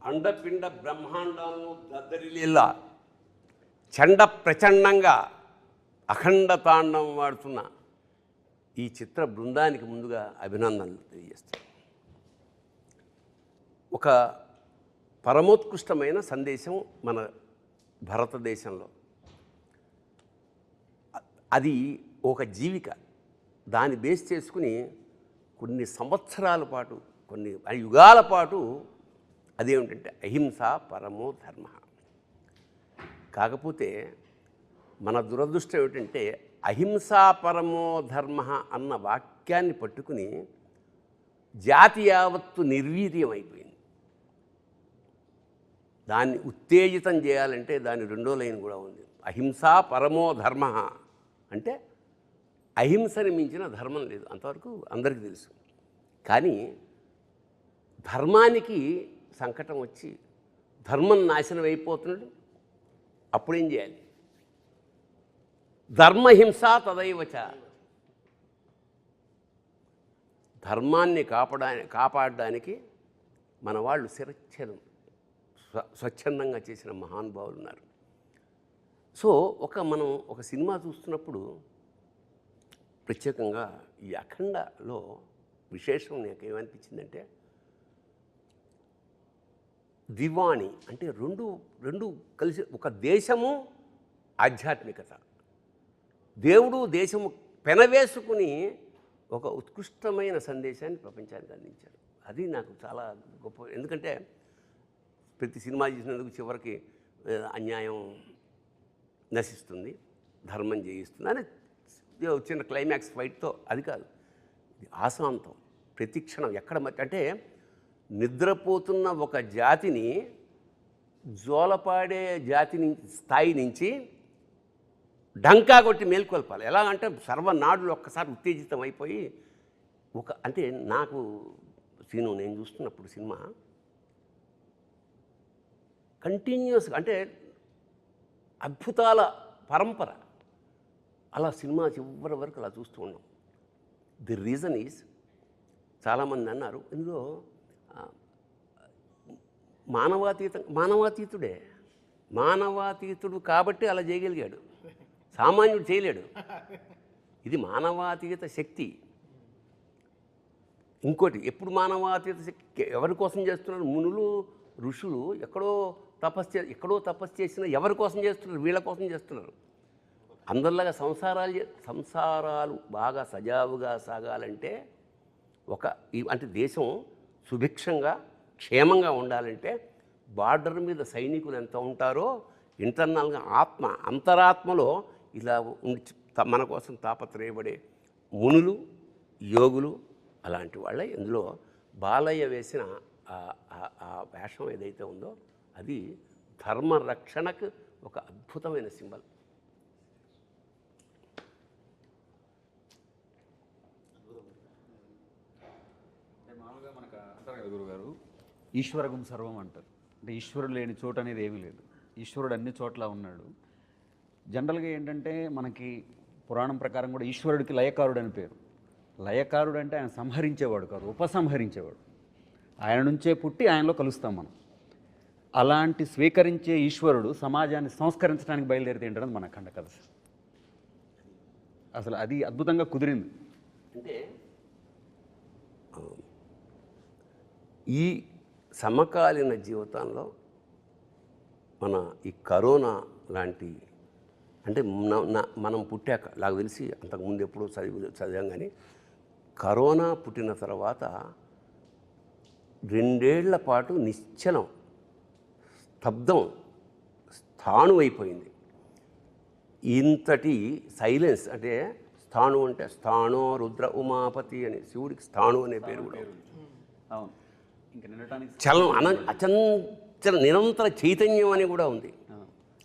అండపిండ బ్రహ్మాండాలను దద్దరిల్లేలా చండ ప్రచండంగా అఖండ తాండవం వాడుతున్న ఈ చిత్ర బృందానికి ముందుగా అభినందనలు తెలియజేస్తాను. ఒక పరమోత్కృష్టమైన సందేశం మన భారతదేశంలో, అది ఒక జీవిక. దాన్ని బేస్ చేసుకుని కొన్ని సంవత్సరాల పాటు, కొన్ని యుగాల పాటు అదేమిటంటే అహింస పరమో ధర్మ. కాకపోతే మన దురదృష్టం ఏమిటంటే అహింసా పరమో ధర్మ అన్న వాక్యాన్ని పట్టుకుని జాతి యావత్తు నిర్వీర్యం అయిపోయింది. దాన్ని ఉత్తేజితం చేయాలంటే దాని రెండో లైన్ కూడా ఉంది. అహింసా పరమో ధర్మ అంటే అహింసని మించిన ధర్మం లేదు, అంతవరకు అందరికీ తెలుసు. కానీ ధర్మానికి సంకటం వచ్చి ధర్మం నాశనం అయిపోతున్నాడు. అప్పుడేం చేయాలి? ధర్మహింస తదైవచ. ధర్మాన్ని కాపాడడానికి మన వాళ్ళు శిరచ్ఛేదం స్వచ్ఛందంగా చేసిన మహానుభావులు ఉన్నారు. సో మనం ఒక సినిమా చూస్తున్నప్పుడు ప్రత్యేకంగా ఈ అఖండలో విశేషం నాకు ఏమనిపించిందంటే, దివాణి అంటే రెండు కలిసి, ఒక దేశము ఆధ్యాత్మికత, దేవుడు దేశము పెనవేసుకుని ఒక ఉత్కృష్టమైన సందేశాన్ని ప్రపంచానికి అందించారు. అది నాకు చాలా గొప్ప. ఎందుకంటే ప్రతి సినిమా చేసినందుకు చివరికి అన్యాయం నశిస్తుంది, ధర్మం జయిస్తుంది అని చిన్న క్లైమాక్స్ ఫైట్తో, అది కాదు, ఆశాంతం ప్రతి క్షణం ఎక్కడ అంటే నిద్రపోతున్న ఒక జాతిని జోలపాడే జాతి స్థాయి నుంచి డంకా కొట్టి మేల్కొల్పాలి. ఎలా అంటే సర్వనాడులు ఒక్కసారి ఉత్తేజితం అయిపోయి అంటే నాకు నేను చూస్తున్నప్పుడు సినిమా కంటిన్యూస్గా, అంటే అద్భుతాల పరంపర, అలా సినిమా చివరి వరకు అలా చూస్తూ ఉన్నాం. ది రీజన్ ఈజ్, చాలామంది అన్నారు ఇందులో మానవాతీతుడే, మానవాతీతుడు కాబట్టి అలా చేయగలిగాడు, సామాన్యుడు చేయలేడు. ఇది మానవాతీత శక్తి. ఇంకోటి, ఎప్పుడు మానవాతీత శక్తి ఎవరి కోసం చేస్తున్నారు? మునులు ఋషులు ఎక్కడో తపస్సు చేసిన ఎవరి కోసం చేస్తున్నారు? వీళ్ళ కోసం చేస్తున్నారు. అందరిలాగా సంసారాలు బాగా సజావుగా సాగాలంటే, అంటే దేశం సుభిక్షంగా క్షేమంగా ఉండాలంటే బార్డర్ మీద సైనికులు ఎంత ఉంటారో ఇంటర్నల్గా అంతరాత్మలో ఇలా మన కోసం తాపత్రయపడే మునులు యోగులు అలాంటి వాళ్ళే. ఇందులో బాలయ్య వేసిన ఆ వేషం ఏదైతే ఉందో అది ధర్మరక్షణకు ఒక అద్భుతమైన సింబల్. మామూలుగా మనకు అంటారు కదా గురుగారు, ఈశ్వరగం సర్వం అంటారు. అంటే ఈశ్వరుడు లేని చోటు అనేది ఏమీ లేదు, ఈశ్వరుడు అన్ని చోట్ల ఉన్నాడు. జనరల్గా ఏంటంటే మనకి పురాణం ప్రకారం కూడా ఈశ్వరుడికి లయకారుడు అని పేరు. లయకారుడు అంటే ఆయన సంహరించేవాడు కాదు, ఉపసంహరించేవాడు. ఆయన నుంచే పుట్టి ఆయనలో కలుస్తాం మనం. అలాంటి స్వీకరించే ఈశ్వరుడు సమాజాన్ని సంస్కరించడానికి బయలుదేరితే ఏంటన్నది మన అఖండ కథ. అసలు అది అద్భుతంగా కుదిరింది. అంటే ఈ సమకాలీన జీవితంలో మన ఈ కరోనా లాంటి, అంటే మనం పుట్టాక నాకు తెలిసి అంతకుముందు ఎప్పుడో చదివాం, కానీ కరోనా పుట్టిన తర్వాత 2 ఏళ్ల పాటు నిశ్చలం, స్తబ్దం, స్థాణువైపోయింది. ఇంతటి సైలెన్స్, అంటే స్థాణు అంటే స్థాణో రుద్ర ఉమాపతి అని, శివుడికి స్థాణు అనే పేరు కూడా ఉంది. అవును, ఇంకా నిండటానికి చలం అచంచల నిరంతర చైతన్యం అని కూడా ఉంది.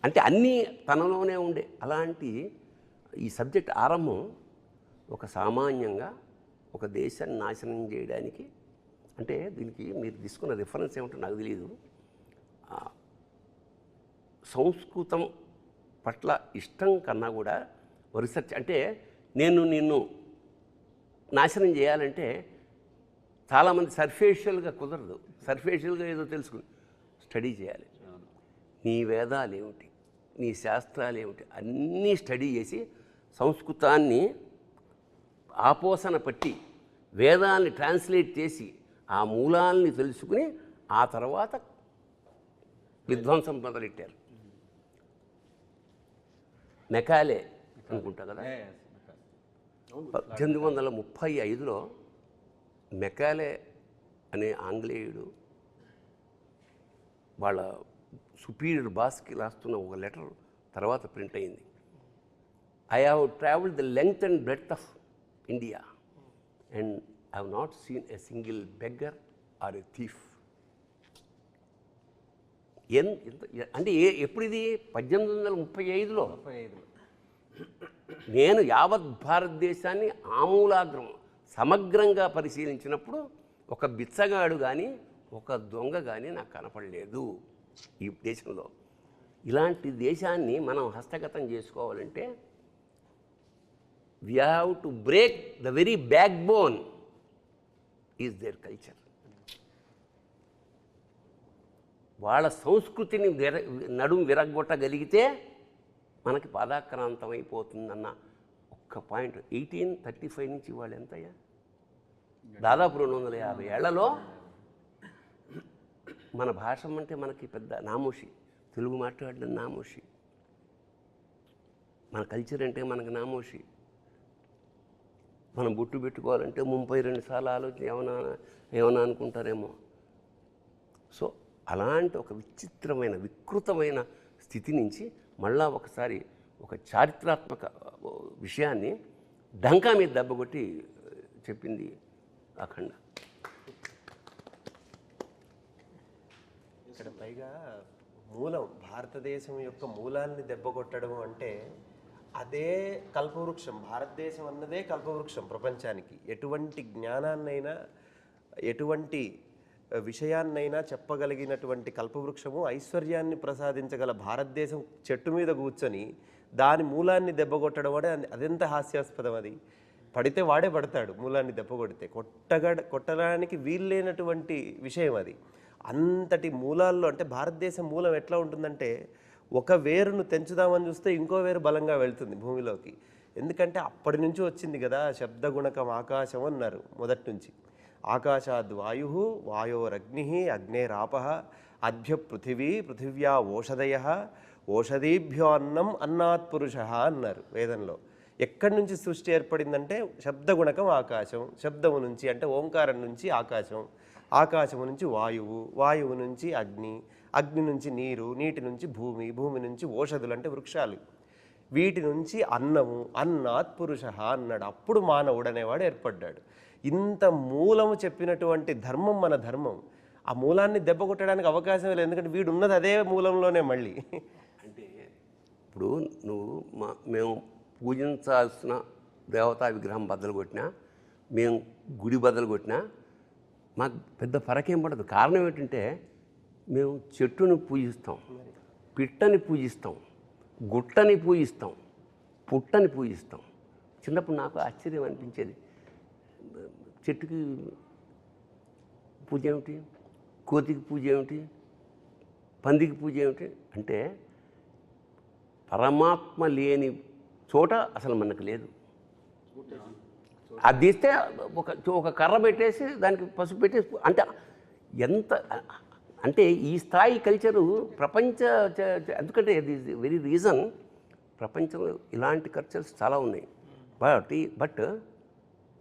అంటే అన్నీ తనలోనే ఉండే అలాంటి ఈ సబ్జెక్ట్ ఆరంభం ఒక సామాన్యంగా ఒక దేశాన్ని నాశనం చేయడానికి. అంటే దీనికి మీరు తీసుకున్న రిఫరెన్స్ ఏమిటో నాకు తెలియదు. సంస్కృతం పట్ల ఇష్టం కన్నా కూడా రీసెర్చ్, అంటే నిన్ను నాశనం చేయాలంటే చాలామంది సర్ఫేషియల్గా కుదరదు, సర్ఫేషియల్గా ఏదో తెలుసుకుని స్టడీ చేయాలి. నీ వేదాలు ఏమిటి, నీ శాస్త్రాలు ఏమిటి అన్నీ స్టడీ చేసి సంస్కృతాన్ని ఆపోసన పట్టి వేదాల్ని ట్రాన్స్లేట్ చేసి ఆ మూలాల్ని తెలుసుకుని ఆ తర్వాత విధ్వంసం మొదలెట్టారు. మెకాలే అనుకుంటా కదా, 1835లో మెకాలే అనే ఆంగ్లేయుడు వాళ్ళ సుపీరియర్ బాస్కి రాస్తున్న ఒక లెటర్ తర్వాత ప్రింట్ అయింది. I have travelled the length and breadth of India and I have not seen a single beggar or a thief. అంటే ఎప్పుడు ఇది 1835లో నేను యావత్ భారతదేశాన్ని ఆమూలాగ్రం సమగ్రంగా పరిశీలించినప్పుడు ఒక బిచ్చగాడు కానీ ఒక దొంగ కానీ నాకు కనపడలేదు ఈ దేశంలో. ఇలాంటి దేశాన్ని మనం హస్తగతం చేసుకోవాలంటే we have to break the very back bone is their culture. వాళ్ళ సంస్కృతిని నడుము విరగొట్టగలిగితే మనకి పాదాక్రాంతం అయిపోతుందన్న ఒక్క పాయింట్. 1835 నుంచి వాళ్ళు ఎంతయ్యా, దాదాపు 250 ఏళ్లలో మన భాష అంటే మనకి పెద్ద నామోషి, తెలుగు మాట్లాడడం నామోషి, మన కల్చర్ అంటే మనకు నామోషి. మనం బొట్టు పెట్టుకోవాలంటే 32 సార్లు ఆలోచన ఏమన్నా అనుకుంటారేమో. సో అలాంటి ఒక విచిత్రమైన వికృతమైన స్థితి నుంచి మళ్ళా ఒకసారి ఒక చారిత్రాత్మక విషయాన్ని డంకా మీద దెబ్బకొట్టి చెప్పింది అఖండ. ఇక్కడ పైగా మూలం, భారతదేశం యొక్క మూలాల్ని దెబ్బకొట్టడం అంటే అదే కల్పవృక్షం. భారతదేశం అన్నదే కల్పవృక్షం ప్రపంచానికి. ఎటువంటి జ్ఞానాన్నైనా ఎటువంటి విషయాన్నైనా చెప్పగలిగినటువంటి కల్పవృక్షము, ఐశ్వర్యాన్ని ప్రసాదించగల భారతదేశం చెట్టు మీద కూర్చొని దాని మూలాన్ని దెబ్బకొట్టడం అంటే అదెంత హాస్యాస్పదం. అది పడితే వాడే పడతాడు, మూలాన్ని దెబ్బకొడితే కొట్టడానికి వీల్లేనటువంటి విషయం అది. అంతటి మూలాల్లో అంటే భారతదేశం మూలం ఎట్లా ఉంటుందంటే ఒక వేరును తెంచుదామని చూస్తే ఇంకో వేరు బలంగా వెళ్తుంది భూమిలోకి. ఎందుకంటే అప్పటి నుంచి వచ్చింది కదా శబ్దగుణకం ఆకాశం అన్నారు మొదటి నుంచి. ఆకాశాద్ వాయు, వాయోరగ్ని, అగ్నేరాప, అద్భ్య పృథివీ, పృథివ్యా ఓషధయ, ఓషధీభ్యో అన్నం, అన్నాత్ పురుష అన్నారు వేదంలో. ఎక్కడి నుంచి సృష్టి ఏర్పడిందంటే శబ్దగుణకం ఆకాశం, శబ్దము నుంచి అంటే ఓంకారం నుంచి ఆకాశం, ఆకాశము నుంచి వాయువు, వాయువు నుంచి అగ్ని, అగ్ని నుంచి నీరు, నీటి నుంచి భూమి, భూమి నుంచి ఓషధులు అంటే వృక్షాలు, వీటి నుంచి అన్నము, అన్నాత్ పురుష అన్నాడు. అప్పుడు మానవుడు అనేవాడు ఏర్పడ్డాడు. ఇంత మూలము చెప్పినటువంటి ధర్మం మన ధర్మం. ఆ మూలాన్ని దెబ్బ కొట్టడానికి అవకాశం లేదు, ఎందుకంటే వీడు ఉన్నది అదే మూలంలోనే. మళ్ళీ అంటే ఇప్పుడు నువ్వు మేము పూజించాల్సిన దేవతా విగ్రహం బద్దలు కొట్టినా, మేము గుడి బద్దలు కొట్టినా మాకు పెద్ద ఫరకేం పడదు. కారణం ఏంటంటే మేము చెట్టుని పూజిస్తాం, పిట్టని పూజిస్తాం, గుట్టని పూజిస్తాం, పుట్టని పూజిస్తాం. చిన్నప్పుడు నాకు ఆశ్చర్యం అనిపించేది, చెట్టుకి పూజ ఏమిటి, కోతికి పూజ ఏమిటి, పందికి పూజ ఏమిటి అంటే పరమాత్మ లేని చోట అసలు మనకు లేదు. అది తీస్తే ఒక కర్ర పెట్టేసి దానికి పసుపు పెట్టేసి అంటే ఎంత అంటే ఈ స్థాయి కల్చరు ప్రపంచ ఎందుకంటే ఇది వెరీ రీజన్ ప్రపంచంలో ఇలాంటి కల్చర్స్ చాలా ఉన్నాయి. బట్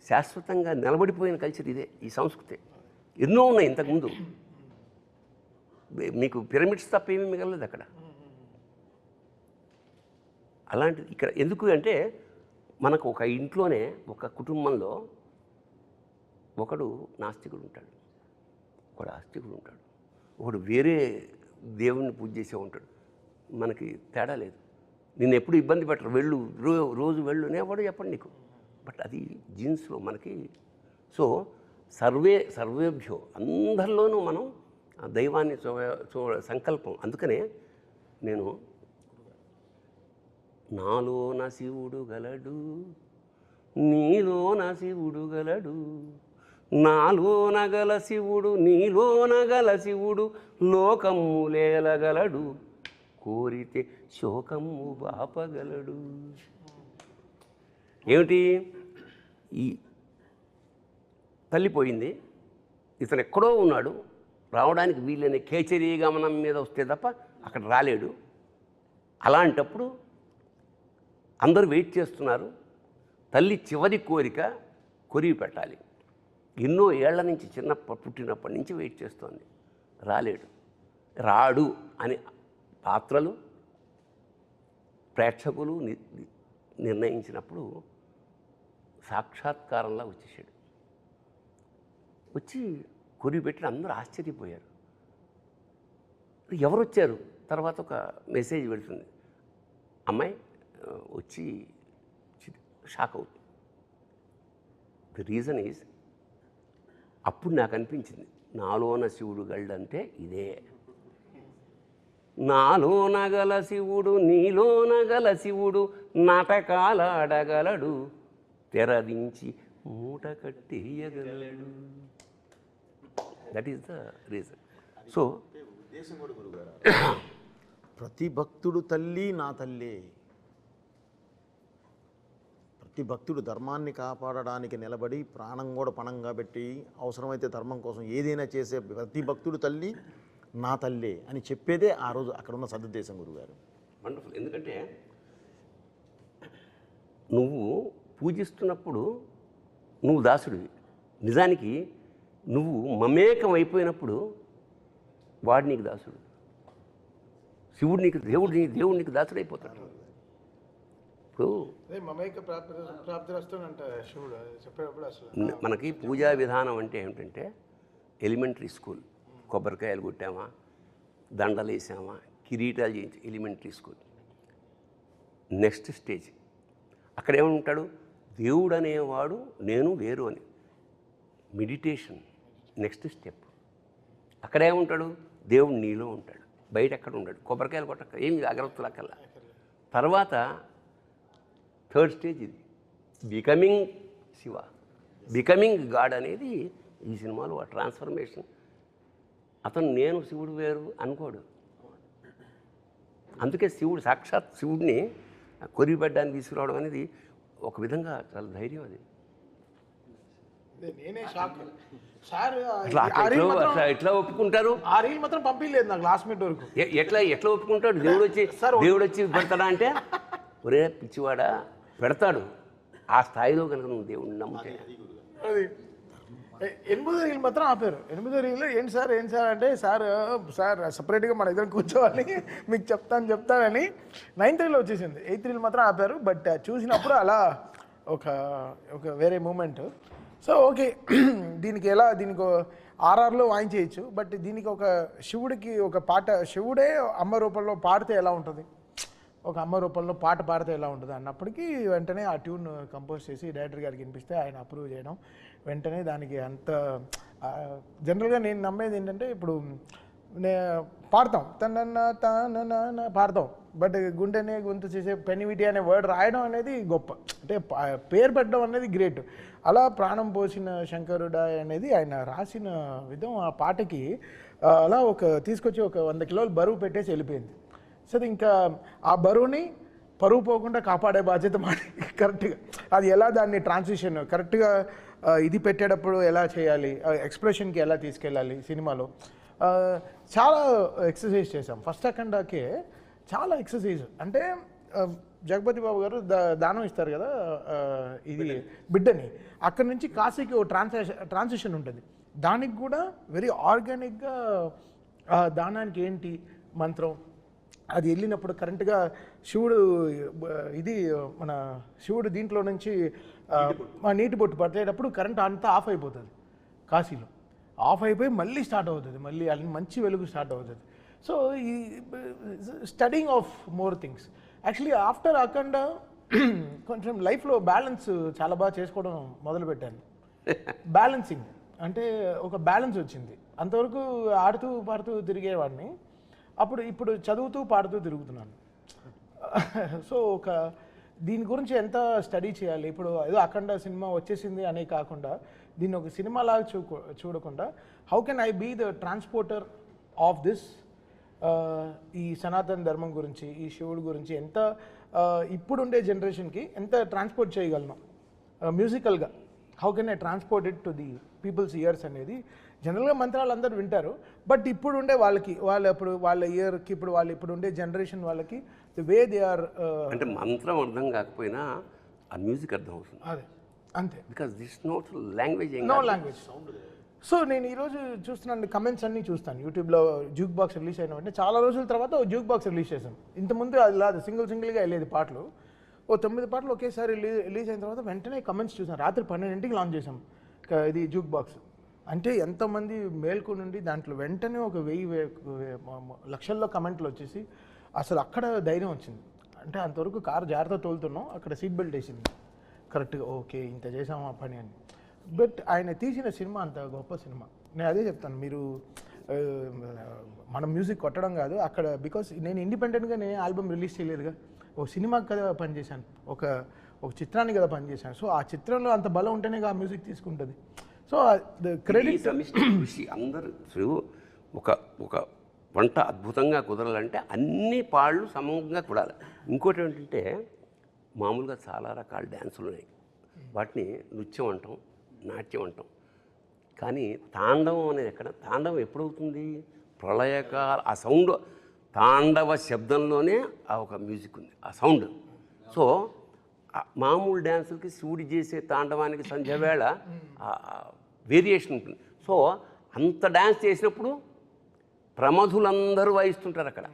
శాశ్వతంగా నిలబడిపోయిన కల్చర్ ఇదే, ఈ సంస్కృతి. ఎన్నో ఉన్నాయి ఇంతకుముందు, మీకు పిరమిడ్స్ తప్ప ఏమీ మిగలలేదు అక్కడ. అలాంటిది ఇక్కడ ఎందుకు అంటే మనకు ఒక ఇంట్లోనే ఒక కుటుంబంలో ఒకడు నాస్తికుడు ఉంటాడు, ఒకడు ఆస్తికుడు ఉంటాడు, ఒకడు వేరే దేవుణ్ణి పూజ చేసే ఉంటాడు. మనకి తేడా లేదు. నిన్ను ఎప్పుడు ఇబ్బంది పెట్టరు, వెళ్ళు రోజు వెళ్ళు అనేవాడు చెప్పండి నీకు. బట్ అది జీన్స్లో మనకి. సో సర్వేభ్యో అందరిలోనూ మనం దైవాన్ని సంకల్పం. అందుకనే నేను నాలోన శివుడు గలడు, నీలోన శివుడు గలడు, నాలోన గల శివుడు నీలోన గల శివుడు లోకమ్ములేలగలడు కోరితే శోకమ్ము బాపగలడు. ఏమిటి? ఈ తల్లిపోయింది, ఇతను ఎక్కడో ఉన్నాడు, రావడానికి వీళ్ళని కేచరీ గమనం మీద వస్తే తప్ప అక్కడ రాలేడు. అలాంటప్పుడు అందరూ వెయిట్ చేస్తున్నారు. తల్లి చివరి కోరిక కొరివి పెట్టాలి. ఎన్నో ఏళ్ల నుంచి పుట్టినప్పటి నుంచి వెయిట్ చేస్తోంది, రాలేడు. రాడు అని పాత్రలు ప్రేక్షకులు నిర్ణయించినప్పుడు సాక్షాత్కారంలా వచ్చేసాడు. వచ్చి కొరివి పెట్టి అందరూ ఆశ్చర్యపోయారు. ఎవరు వచ్చారు? తర్వాత ఒక మెసేజ్ పెడుతుంది, అమ్మాయి వచ్చి షాక్ అవుతుంది. ది రీజన్ ఈజ్, అప్పుడు నాకు అనిపించింది నాలోన శివుడు గళ్ళంటే ఇదే. నాలోన గల శివుడు నీలోన గల శివుడు నాటకాలాడగలడు తెరదించి మూట కట్టేయగలడు. That is the reason. So ప్రతి భక్తుడు తల్లి నా తల్లే. ప్రతి భక్తుడు ధర్మాన్ని కాపాడడానికి నిలబడి ప్రాణం కూడా పణంగా పెట్టి అవసరమైతే ధర్మం కోసం ఏదైనా చేసే ప్రతి భక్తుడు తల్లి నా తల్లే అని చెప్పేదే ఆ రోజు అక్కడ ఉన్న సద్దేశం గురుగారు. వండర్ఫుల్. ఎందుకంటే నువ్వు పూజిస్తున్నప్పుడు నువ్వు దాసుడివి. నిజానికి నువ్వు మమేకం అయిపోయినప్పుడు వాడు నీకు దాసుడు. శివుడు నీకు దేవుడు నీకు దాసుడు అయిపోతాడు. ఇప్పుడు మనకి పూజా విధానం అంటే ఏమిటంటే ఎలిమెంటరీ స్కూల్, కొబ్బరికాయలు కొట్టామా, దండలు వేసామా, కిరీటాలు చేయించి ఎలిమెంటరీ స్కూల్. నెక్స్ట్ స్టేజ్ అక్కడ ఏమంటాడు, దేవుడు అనేవాడు నేను వేరు అని. Meditation next step. అక్కడేముంటాడు, దేవుడు నీలో ఉంటాడు, బయట ఎక్కడ ఉంటాడు. కొబ్బరికాయలు కొట్టక ఏమి అగరత్తులు అక్కర్లా. తర్వాత థర్డ్ స్టేజ్ ఇది, బికమింగ్ శివ, బికమింగ్ గాడ్ అనేది ఈ సినిమాలో ఆ ట్రాన్స్ఫర్మేషన్. అతను నేను శివుడు వేరు అనుకోడు. అందుకే శివుడు సాక్షాత్ శివుడిని కొరిబెడ్డానికి తీసుకురావడం అనేది ఒక విధంగా చాలా ధైర్యం. అది నేనే షాక్ సార్. ఎట్లా ఒప్పుకుంటారు? ఆ రీల్ మాత్రం పంపించలేదు నాకు లాస్ట్ మినిట్ వరకు. ఎట్లా ఒప్పుకుంటాడు? దేవుడు వచ్చి పెడతాడా అంటే, ఒరే పిచ్చివాడా పెడతాడు. ఆ స్థాయిలో కనుక నువ్వు దేవుడిని నమ్ముతే. అది 8వ రీల్ మాత్రం ఆపారు. 8వ రీల్ ఏంటి సార్ అంటే, సార్ సపరేట్గా మన ఇద్దరు కూర్చోవాలి మీకు చెప్తానని 9th రీల్ వచ్చేసింది. 8th రీల్ మాత్రం ఆపారు. బట్ చూసినప్పుడు అలా ఒక వేరే మూమెంట్. సో ఓకే, దీనికి ఆర్ఆర్లో వాయించేయచ్చు. బట్ దీనికి ఒక శివుడికి ఒక పాట, శివుడే అమ్మ రూపంలో పాడితే ఎలా ఉంటుంది, ఒక అమ్మ రూపంలో పాట పాడితే ఎలా ఉంటుంది అన్నప్పటికీ వెంటనే ఆ ట్యూన్ కంపోజ్ చేసి డైరెక్టర్ గారికి వినిపిస్తే ఆయన అప్రూవ్ చేయడం, వెంటనే దానికి అంత జనరల్గా నేను నమ్మేది ఏంటంటే, ఇప్పుడు పాడతాం తన పాడతాం, బట్ గుండెనే గొంతు చేసే పెనివిటి అనే వర్డ్ రాయడం అనేది గొప్ప. అంటే పేరు పెట్టడం అనేది గ్రేట్. అలా ప్రాణం పోసిన శంకరుడా అనేది ఆయన రాసిన విధం ఆ పాటకి అలా తీసుకొచ్చి ఒక 100 కిలోలు బరువు పెట్టేసి వెళ్ళిపోయింది. సో ఇంకా ఆ బరువుని పరువు పోకుండా కాపాడే బాధ్యత మాది. కరెక్ట్గా అది ఎలా దాన్ని ట్రాన్సిషన్ కరెక్ట్గా ఇది పెట్టేటప్పుడు ఎలా చేయాలి, ఎక్స్ప్రెషన్కి ఎలా తీసుకెళ్ళాలి సినిమాలో చాలా ఎక్సర్సైజ్ చేసాం. ఫస్ట్ అఖండాకే చాలా ఎక్సర్సైజ్. అంటే జగపతి బాబు గారు దానం ఇస్తారు కదా, ఇది బిడ్డని, అక్కడి నుంచి కాశీకి ఓ ట్రాన్సిషన్ ఉంటుంది. దానికి కూడా వెరీ ఆర్గానిక్గా దానానికి ఏంటి మంత్రం, అది వెళ్ళినప్పుడు కరెంట్గా శివుడు మన శివుడు దీంట్లో నుంచి నీటి బొట్టు పట్టేటప్పుడు కరెంట్ అంతా ఆఫ్ అయిపోతుంది. కాశీలో ఆఫ్ అయిపోయి మళ్ళీ స్టార్ట్ అవుతుంది, మళ్ళీ మంచి వెలుగు స్టార్ట్ అవుతుంది. సో ఈ studying of more things. Actually after Akhanda కొంచెం లైఫ్లో బ్యాలెన్స్ చాలా బాగా చేసుకోవడం మొదలుపెట్టాను. బ్యాలెన్సింగ్ అంటే ఒక బ్యాలెన్స్ వచ్చింది. అంతవరకు ఆడుతూ పాడుతూ తిరిగేవాడిని, ఇప్పుడు చదువుతూ పాడుతూ తిరుగుతున్నాను. సో దీని గురించి ఎంత స్టడీ చేయాలి, ఇప్పుడు ఏదో అఖండ సినిమా వచ్చేసింది అనే కాకుండా దీన్ని ఒక సినిమా లాగా చూడకుండా how can I be the transporter of this, ఈ సనాతన ధర్మం గురించి, ఈ శివుడు గురించి ఎంత ఇప్పుడుండే జనరేషన్కి ఎంత ట్రాన్స్పోర్ట్ చేయగలను మ్యూజికల్గా, how can I transport it to the peoples years అనేది. జనరల్గా మంత్రాలు అందరూ వింటారు, బట్ ఇప్పుడు ఉండే వాళ్ళకి వాళ్ళ ఇయర్కి ఇప్పుడు ఉండే జనరేషన్ వాళ్ళకి ది వే దే ఆర్, అంటే మంత్రం అర్థం కాకపోయినా ఆ మ్యూజిక్ అర్థం అవుతుంది. అదే అంతే, because this not language no language. So నేను ఈరోజు చూస్తున్నాను కమెంట్స్ అన్నీ చూస్తాను యూట్యూబ్లో. జ్యూక్ బాక్స్ రిలీజ్ అయిన వెంటనే చాలా రోజుల తర్వాత ఓ జ్యూక్ బాక్స్ రిలీజ్ చేశాం. ఇంతకుముందు అది లేదు, సింగిల్గా వెళ్ళేది పాటలు. ఓ 9 పాటలు ఒకేసారి రిలీజ్ అయిన తర్వాత వెంటనే కమెంట్స్ చూసాను. రాత్రి 12ంటికి లాంచ్ చేసాం ఇది జ్యూక్ బాక్స్. అంటే ఎంతమంది మేల్కు నుండి దాంట్లో వెంటనే ఒక 1000 లక్షల్లో కమెంట్లు వచ్చేసి అసలు అక్కడ ధైర్యం వచ్చింది. అంటే అంతవరకు కారు జాగ్రత్త తోలుతున్నాం, అక్కడ సీట్ బెల్ట్ వేసింది కరెక్ట్గా, ఓకే ఇంత చేసాము ఆ పని అని. బట్ ఆయన తీసిన సినిమా అంత గొప్ప సినిమా. నేను అదే చెప్తాను, మీరు మనం మ్యూజిక్ కొట్టడం కాదు అక్కడ, బికాస్ నేను ఇండిపెండెంట్గా నేను ఆల్బమ్ రిలీజ్ చేయలేదుగా, ఒక సినిమాకి కదా పనిచేశాను, ఒక చిత్రానికి కదా పనిచేశాను. సో ఆ చిత్రంలో అంత బలం ఉంటేనే ఆ మ్యూజిక్ తీసుకుంటుంది. సో ద క్రెడిట్ కృషి అందరూ ఒక వంట అద్భుతంగా కుదరాలంటే అన్ని పాళ్ళు సమంగా కుడాలి. ఇంకోటి ఏంటంటే మామూలుగా చాలా రకాల డ్యాన్సులు ఉన్నాయి, వాటిని నృత్యం అంటాం, నాట్యం అంటాం. కానీ తాండవం అనేది ఎక్కడ? తాండవం ఎప్పుడవుతుంది? ప్రళయకాల ఆ సౌండ్, తాండవ శబ్దంలోనే ఆ ఒక మ్యూజిక్ ఉంది, ఆ సౌండ్. సో మామూలు డ్యాన్సులకి శివుడి చేసే తాండవానికి సంధ్యవేళ వేరియేషన్ ఉంటుంది. సో అంత డ్యాన్స్ చేసినప్పుడు ప్రమధులందరూ వాయిస్తుంటారు అక్కడ.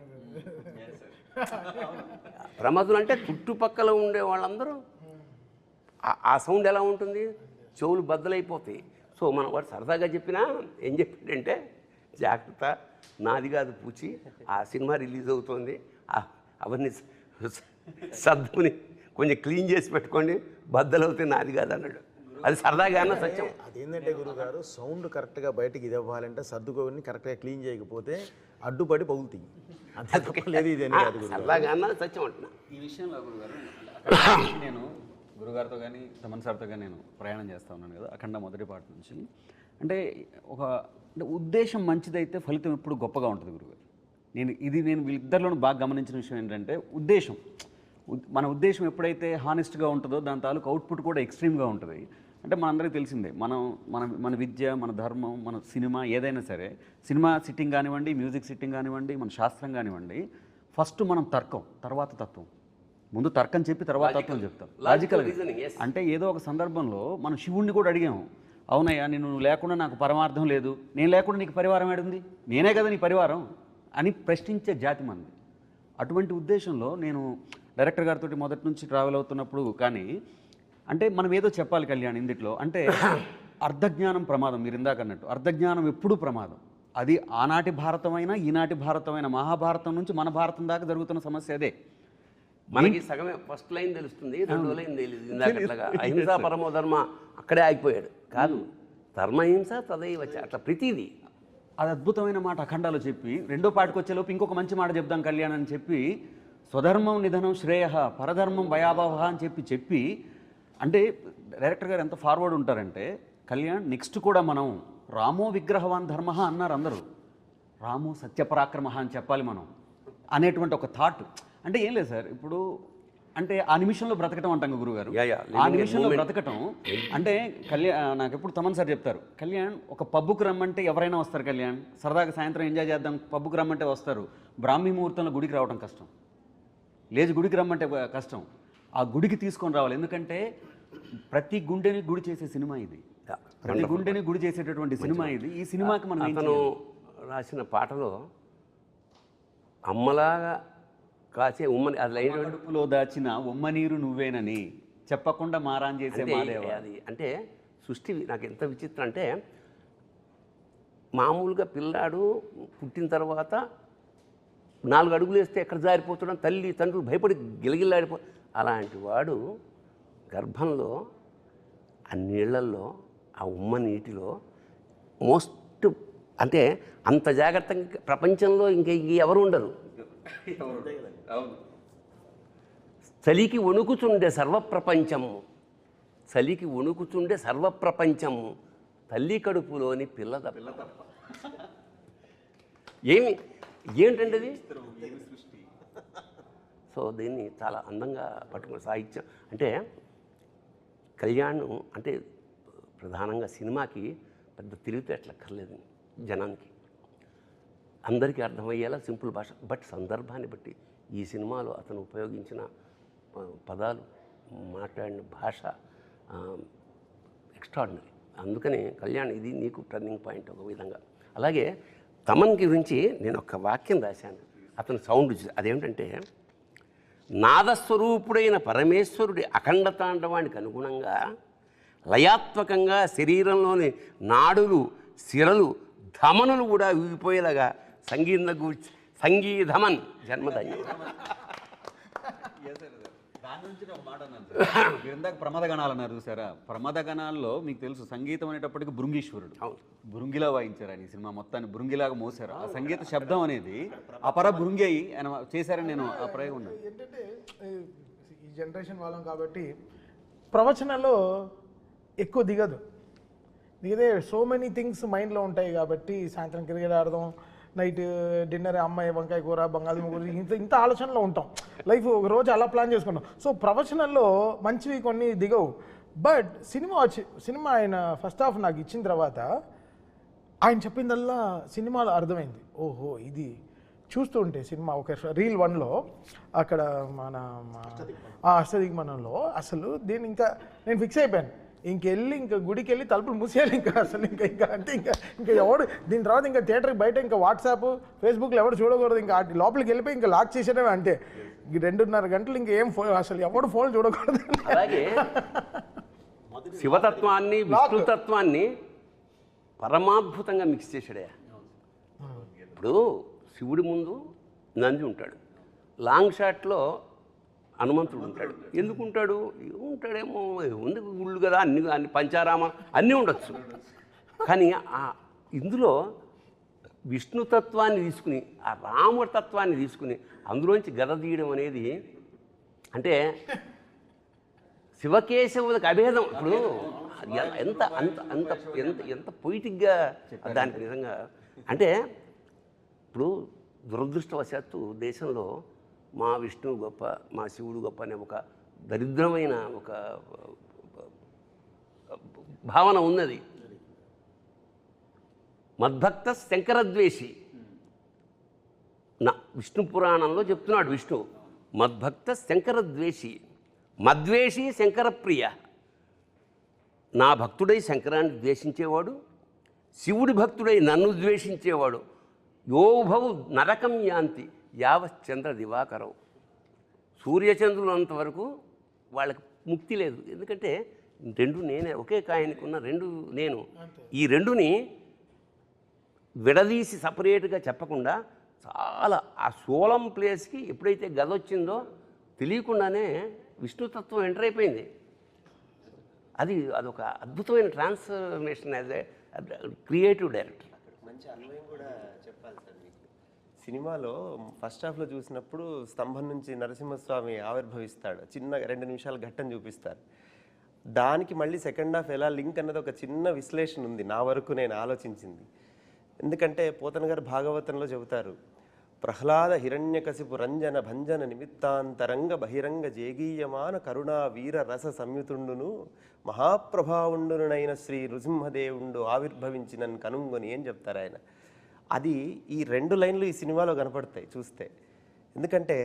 ప్రమధులు అంటే చుట్టుపక్కల ఉండే వాళ్ళందరూ ఆ సౌండ్ ఎలా ఉంటుంది? చెవులు బద్దలైపోతాయి. సో మనం వాడు సరదాగా చెప్పినా ఏం చెప్పాడంటే, జాగ్రత్త నాది కాదు పూచి, ఆ సినిమా రిలీజ్ అవుతుంది, అవన్నీ సద్దుని కొంచెం క్లీన్ చేసి పెట్టుకోండి, బద్దలవుతాయి, నాది కాదు అన్నాడు. అది సరదాగా అన్న సత్యం. అదేంటంటే గురుగారు, సౌండ్ కరెక్ట్గా బయటికి ఇది అవ్వాలంటే సర్దుకోని కరెక్ట్గా క్లీన్ చేయకపోతే అడ్డుపడి పగులుతాయి. లేదు ఇది సరదాగా అన్న సత్యం అంటున్నా. ఈ విషయంలో గురుగారు నేను గురుగారితో కానీ తమన్ సార్తో కానీ నేను ప్రయాణం చేస్తూ ఉన్నాను కదా అఖండ మొదటి పాట నుంచి. అంటే అంటే ఉద్దేశం మంచిదైతే ఫలితం ఎప్పుడు గొప్పగా ఉంటుంది గురుగారు. నేను వీళ్ళిద్దరిలోనూ బాగా గమనించిన విషయం ఏంటంటే ఉద్దేశం. మన ఉద్దేశం ఎప్పుడైతే హానెస్ట్గా ఉంటుందో దాని తాలూకు అవుట్పుట్ కూడా ఎక్స్ట్రీమ్గా ఉంటుంది. అంటే మనందరికీ తెలిసిందే, మన విద్య, మన ధర్మం, మన సినిమా ఏదైనా సరే, సినిమా సిట్టింగ్ కానివ్వండి, మ్యూజిక్ సిట్టింగ్ కానివ్వండి, మన శాస్త్రం కానివ్వండి, ఫస్ట్ మనం తర్కం, తర్వాత తత్వం. ముందు తర్కం చెప్పి తర్వాత తత్వం చెప్తాం, లాజికల్గా. అంటే ఏదో ఒక సందర్భంలో మనం శివుణ్ణి కూడా అడిగాము, అవునయ్యా నువ్వు లేకుండా నాకు పరమార్థం లేదు, నేను లేకుండా నీకు పరివారం ఏడుంది, నేనే కదా నీ పరివారం అని ప్రశ్నించే జాతి మనది. అటువంటి ఉద్దేశంలో నేను డైరెక్టర్ గారితో మొదటి నుంచి ట్రావెల్ అవుతున్నప్పుడు కానీ అంటే మనం ఏదో చెప్పాలి కళ్యాణ్ ఇందులో. అంటే అర్ధజ్ఞానం ప్రమాదం, మీరు ఇందాక అన్నట్టు అర్ధజ్ఞానం ఎప్పుడూ ప్రమాదం. అది ఆనాటి భారతమైనా ఈనాటి భారతమైన, మహాభారతం నుంచి మన భారతం దాకా జరుగుతున్న సమస్య అదే. మనకి సగమే ఫస్ట్ లైన్ తెలుస్తుంది, రెండో లైన్ తెలియదు. ఇందాకట్లాగా అహింసా పరమో ధర్మ అక్కడే ఆగిపోయాడు. కాదు, ధర్మహింస తదైవ చ, అట్లా ప్రతిదీ. అది అద్భుతమైన మాట అఖండాలో చెప్పి రెండో పాటకు వచ్చేలోపు ఇంకొక మంచి మాట చెప్దాం కళ్యాణ్ అని చెప్పి, స్వధర్మం నిధనం శ్రేయ పరధర్మం భయాభవ అని చెప్పి అంటే డైరెక్టర్ గారు ఎంత ఫార్వర్డ్ ఉంటారంటే, కళ్యాణ్ నెక్స్ట్ కూడా మనం రామో విగ్రహవాన్ ధర్మ అన్నారు అందరూ, రామో సత్యపరాక్రమ అని చెప్పాలి మనం అనేటువంటి ఒక థాట్. అంటే ఏం లేదు సార్, ఇప్పుడు అంటే ఆ నిమిషంలో బ్రతకటం అంటాం గురుగారు. ఆ నిమిషంలో బ్రతకటం అంటే నాకు ఎప్పుడు తమన్ సార్ చెప్తారు, కళ్యాణ్ ఒక పబ్బుకు రమ్మంటే ఎవరైనా వస్తారు కళ్యాణ్, సరదాగా సాయంత్రం ఎంజాయ్ చేద్దాం పబ్బుకు రమ్మంటే వస్తారు. బ్రాహ్మీ ముహూర్తంలో గుడికి రావడం కష్టం, లేచి గుడికి రమ్మంటే కష్టం. ఆ గుడికి తీసుకొని రావాలి, ఎందుకంటే ప్రతి గుండెని గుడి చేసే సినిమా ఇది, ప్రతి గుండెని గుడి చేసేటటువంటి సినిమా ఇది. ఈ సినిమాకి మనం అతను రాసిన పాటలో అమ్మలాగా కాసే ఉమ్మని, అది అడుపులో దాచిన ఉమ్మ నీరు నువ్వేనని చెప్పకుండా మారాన్ చేసే మాదేవ. అది అంటే సృష్టి నాకు ఎంత విచిత్రం అంటే, మామూలుగా పిల్లాడు పుట్టిన తర్వాత 4 అడుగులు వేస్తే ఎక్కడ జారిపోతున్నాం, తల్లి తండ్రులు భయపడి గిలగిల్లాడిపో, అలాంటి వాడు గర్భంలో ఆ నీళ్లల్లో ఆ ఉమ్మ నీటిలో మోస్ట్ అంటే అంత జాగ్రత్తగా ప్రపంచంలో ఇంకా ఎవరు ఉండరు. చలికి వణుకుచుండే సర్వప్రపంచము, చలికి వణుకుచుండే సర్వప్రపంచము తల్లి కడుపులోని పిల్ల తప్ప. ఏంటంటే అది? సో దీన్ని చాలా అందంగా పట్టుకున్న సాహిత్యం అంటే కళ్యాణ్ అంటే ప్రధానంగా సినిమాకి పెద్ద తెలివితేటలక్కర్లేదు జనానికి, అందరికీ అర్థమయ్యేలా సింపుల్ భాష. బట్ సందర్భాన్ని బట్టి ఈ సినిమాలో అతను ఉపయోగించిన పదాలు, మాట్లాడిన భాష ఎక్స్ట్రాడినరీ. అందుకని కళ్యాణ్ ఇది నీకు టర్నింగ్ పాయింట్ ఒక విధంగా. అలాగే తమన్ గురించి నేను ఒక వాక్యం రాశాను, అతను సౌండ్ అదేమిటంటే, నాదస్వరూపుడైన పరమేశ్వరుడి అఖండ తాండవానికి అనుగుణంగా లయాత్మకంగా శరీరంలోని నాడులు, సిరలు, ధమనులు కూడా ఊగిపోయేలాగా సంగీధమన్ జన్మధన్యం. దాని నుంచి ఒక మాట అన్నారు సార్, మీరు ఇందాక ప్రమాదగణాలు అన్నారు చూసారా, ప్రమాదగణాల్లో మీకు తెలుసు సంగీతం అనేటప్పటికి భృంగీశ్వరుడు, భృంగిలా వాయించారు ఆయన ఈ సినిమా మొత్తాన్ని, భృంగిలాగా మోసారు. ఆ సంగీత శబ్దం అనేది అపర భృంగి అయి ఆయన చేశారని నేను ఆ ప్రయోగం ఉన్నాను. ఏంటంటే ఈ జనరేషన్ వాళ్ళం కాబట్టి ప్రవచనాల్లో ఎక్కువ దిగదు, దిగదే సో మెనీ థింగ్స్ మైండ్లో ఉంటాయి కాబట్టి సాయంత్రం క్రికెట్ ఆడదాం, నైట్ డిన్నర్ అమ్మాయి వంకాయ కూర బంగాళదుంప కూర, ఇంత ఆలోచనలో ఉంటాం. లైఫ్ ఒక రోజు అలా ప్లాన్ చేసుకుంటాం. సో ప్రవచనంలో మంచివి కొన్ని దిగవు. బట్ సినిమా ఆయన ఫస్ట్ హాఫ్ నాకు ఇచ్చిన తర్వాత ఆయన చెప్పిందల్లా సినిమాలో అర్థమైంది. ఓహో ఇది చూస్తూ ఉంటే సినిమా ఒక రీల్ 1లో అక్కడ మన అష్టదిగ్మనంలో అసలు దీన్ని ఇంకా నేను ఫిక్స్ అయిపోయాను, ఇంకెళ్ళి ఇంకా గుడికి వెళ్ళి తలుపులు మూసేయాలి ఇంకా అసలు ఇంకా అంటే ఇంకా ఎవడు దీని తర్వాత ఇంకా థియేటర్కి బయట ఇంకా వాట్సాప్ ఫేస్బుక్లో ఎవడు చూడకూడదు, ఇంకా లోపలికి వెళ్ళిపోయి ఇంకా లాక్ చేసేయడమే అంతే. 2.5 గంటలు ఇంకా ఏం అసలు ఎవడు ఫోన్ చూడకూడదు. అలాగే శివతత్వాన్ని విష్ణుతత్వాన్ని పరమాద్భుతంగా మిక్స్ చేశాడే. ఇప్పుడు శివుడి ముందు నంది ఉంటాడు, లాంగ్ షాట్లో హనుమంతుడు ఉంటాడు. ఎందుకు ఉంటాడు? ఉంటాడేమో, ఉంది గుళ్ళు కదా, అన్ని పంచారామ అన్నీ ఉండొచ్చు. కానీ ఇందులో విష్ణుతత్వాన్ని తీసుకుని ఆ రామతత్వాన్ని తీసుకుని అందులోంచి గద తీయడం అనేది అంటే శివకేశవులకు అభేదం. ఇప్పుడు ఎంత అంత అంత ఎంత ఎంత పొయిటిక్గా దానికి నిజంగా అంటే ఇప్పుడు దురదృష్టవశాత్తు దేశంలో మా విష్ణువు గొప్ప, మా శివుడు గొప్ప అనే ఒక దరిద్రమైన ఒక భావన ఉన్నది. మద్భక్త శంకరద్వేషి నా విష్ణు పురాణంలో చెప్తున్నాడు విష్ణు, మద్భక్త శంకరద్వేషి, మద్వేషి శంకరప్రియ. నా భక్తుడై శంకరాన్ని ద్వేషించేవాడు, శివుడి భక్తుడై నన్ను ద్వేషించేవాడు, యోభవు నరకం యాంతి యావశ్చంద్ర దివాకరం. సూర్యచంద్రులంతవరకు వాళ్ళకి ముక్తి లేదు. ఎందుకంటే రెండు నేనే, ఒకే కాయనికి ఉన్న రెండు నేను. ఈ రెండుని విడదీసి సపరేట్గా చెప్పకుండా చాలా ఆ సోలం ప్లేస్కి ఎప్పుడైతే గద వచ్చిందో తెలియకుండానే విష్ణుతత్వం ఎంటర్ అయిపోయింది. అదొక అద్భుతమైన transformation as a creative director. మంచి అన్వయం కూడా చెప్పాలి సార్ మీకు. సినిమాలో ఫస్ట్ హాఫ్లో చూసినప్పుడు స్తంభం నుంచి నరసింహస్వామి ఆవిర్భవిస్తాడు, చిన్న 2 నిమిషాల ఘట్టం చూపిస్తారు. దానికి మళ్ళీ సెకండ్ హాఫ్ ఎలా లింక్ అన్నది ఒక చిన్న విశ్లేషణ ఉంది నా వరకు నేను ఆలోచించింది. ఎందుకంటే పోతన గారు భాగవతంలో చెబుతారు, ప్రహ్లాద హిరణ్యకశిపు రంజన భంజన నిమిత్తాంతరంగ బహిరంగ జేగీయమాన కరుణా వీర రస సంయుతుండును మహాప్రభావుండునైన శ్రీ నృసింహదేవుండు ఆవిర్భవించినని కనుంగొని అని చెప్తారు ఆయన. అది ఈ 2 లైన్లు ఈ సినిమాలో కనపడతాయి చూస్తే. ఎందుకంటే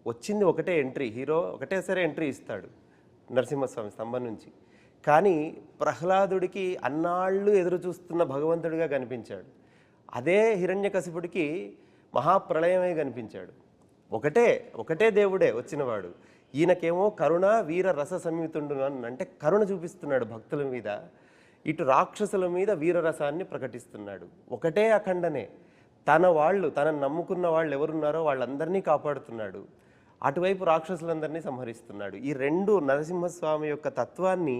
వచ్చింది ఒకటే ఎంట్రీ, హీరో ఒకటేసారి ఎంట్రీ ఇస్తాడు నరసింహస్వామి స్తంభం నుంచి. కానీ ప్రహ్లాదుడికి అన్నాళ్ళు ఎదురు చూస్తున్న భగవంతుడిగా కనిపించాడు. అదే హిరణ్యకశిపుడికి మహాప్రళయమే కనిపించాడు. ఒకటే దేవుడే వచ్చినవాడు. ఈయనకేమో కరుణ వీర రస సంయుతుండు అంటే కరుణ చూపిస్తున్నాడు భక్తుల మీద, ఇటు రాక్షసుల మీద వీరరసాన్ని ప్రకటిస్తున్నాడు. ఒకటే అఖండనే, తనను నమ్ముకున్న వాళ్ళు ఎవరున్నారో వాళ్ళందరినీ కాపాడుతున్నాడు, అటువైపు రాక్షసులందరినీ సంహరిస్తున్నాడు. ఈ 2 నరసింహస్వామి యొక్క తత్వాన్ని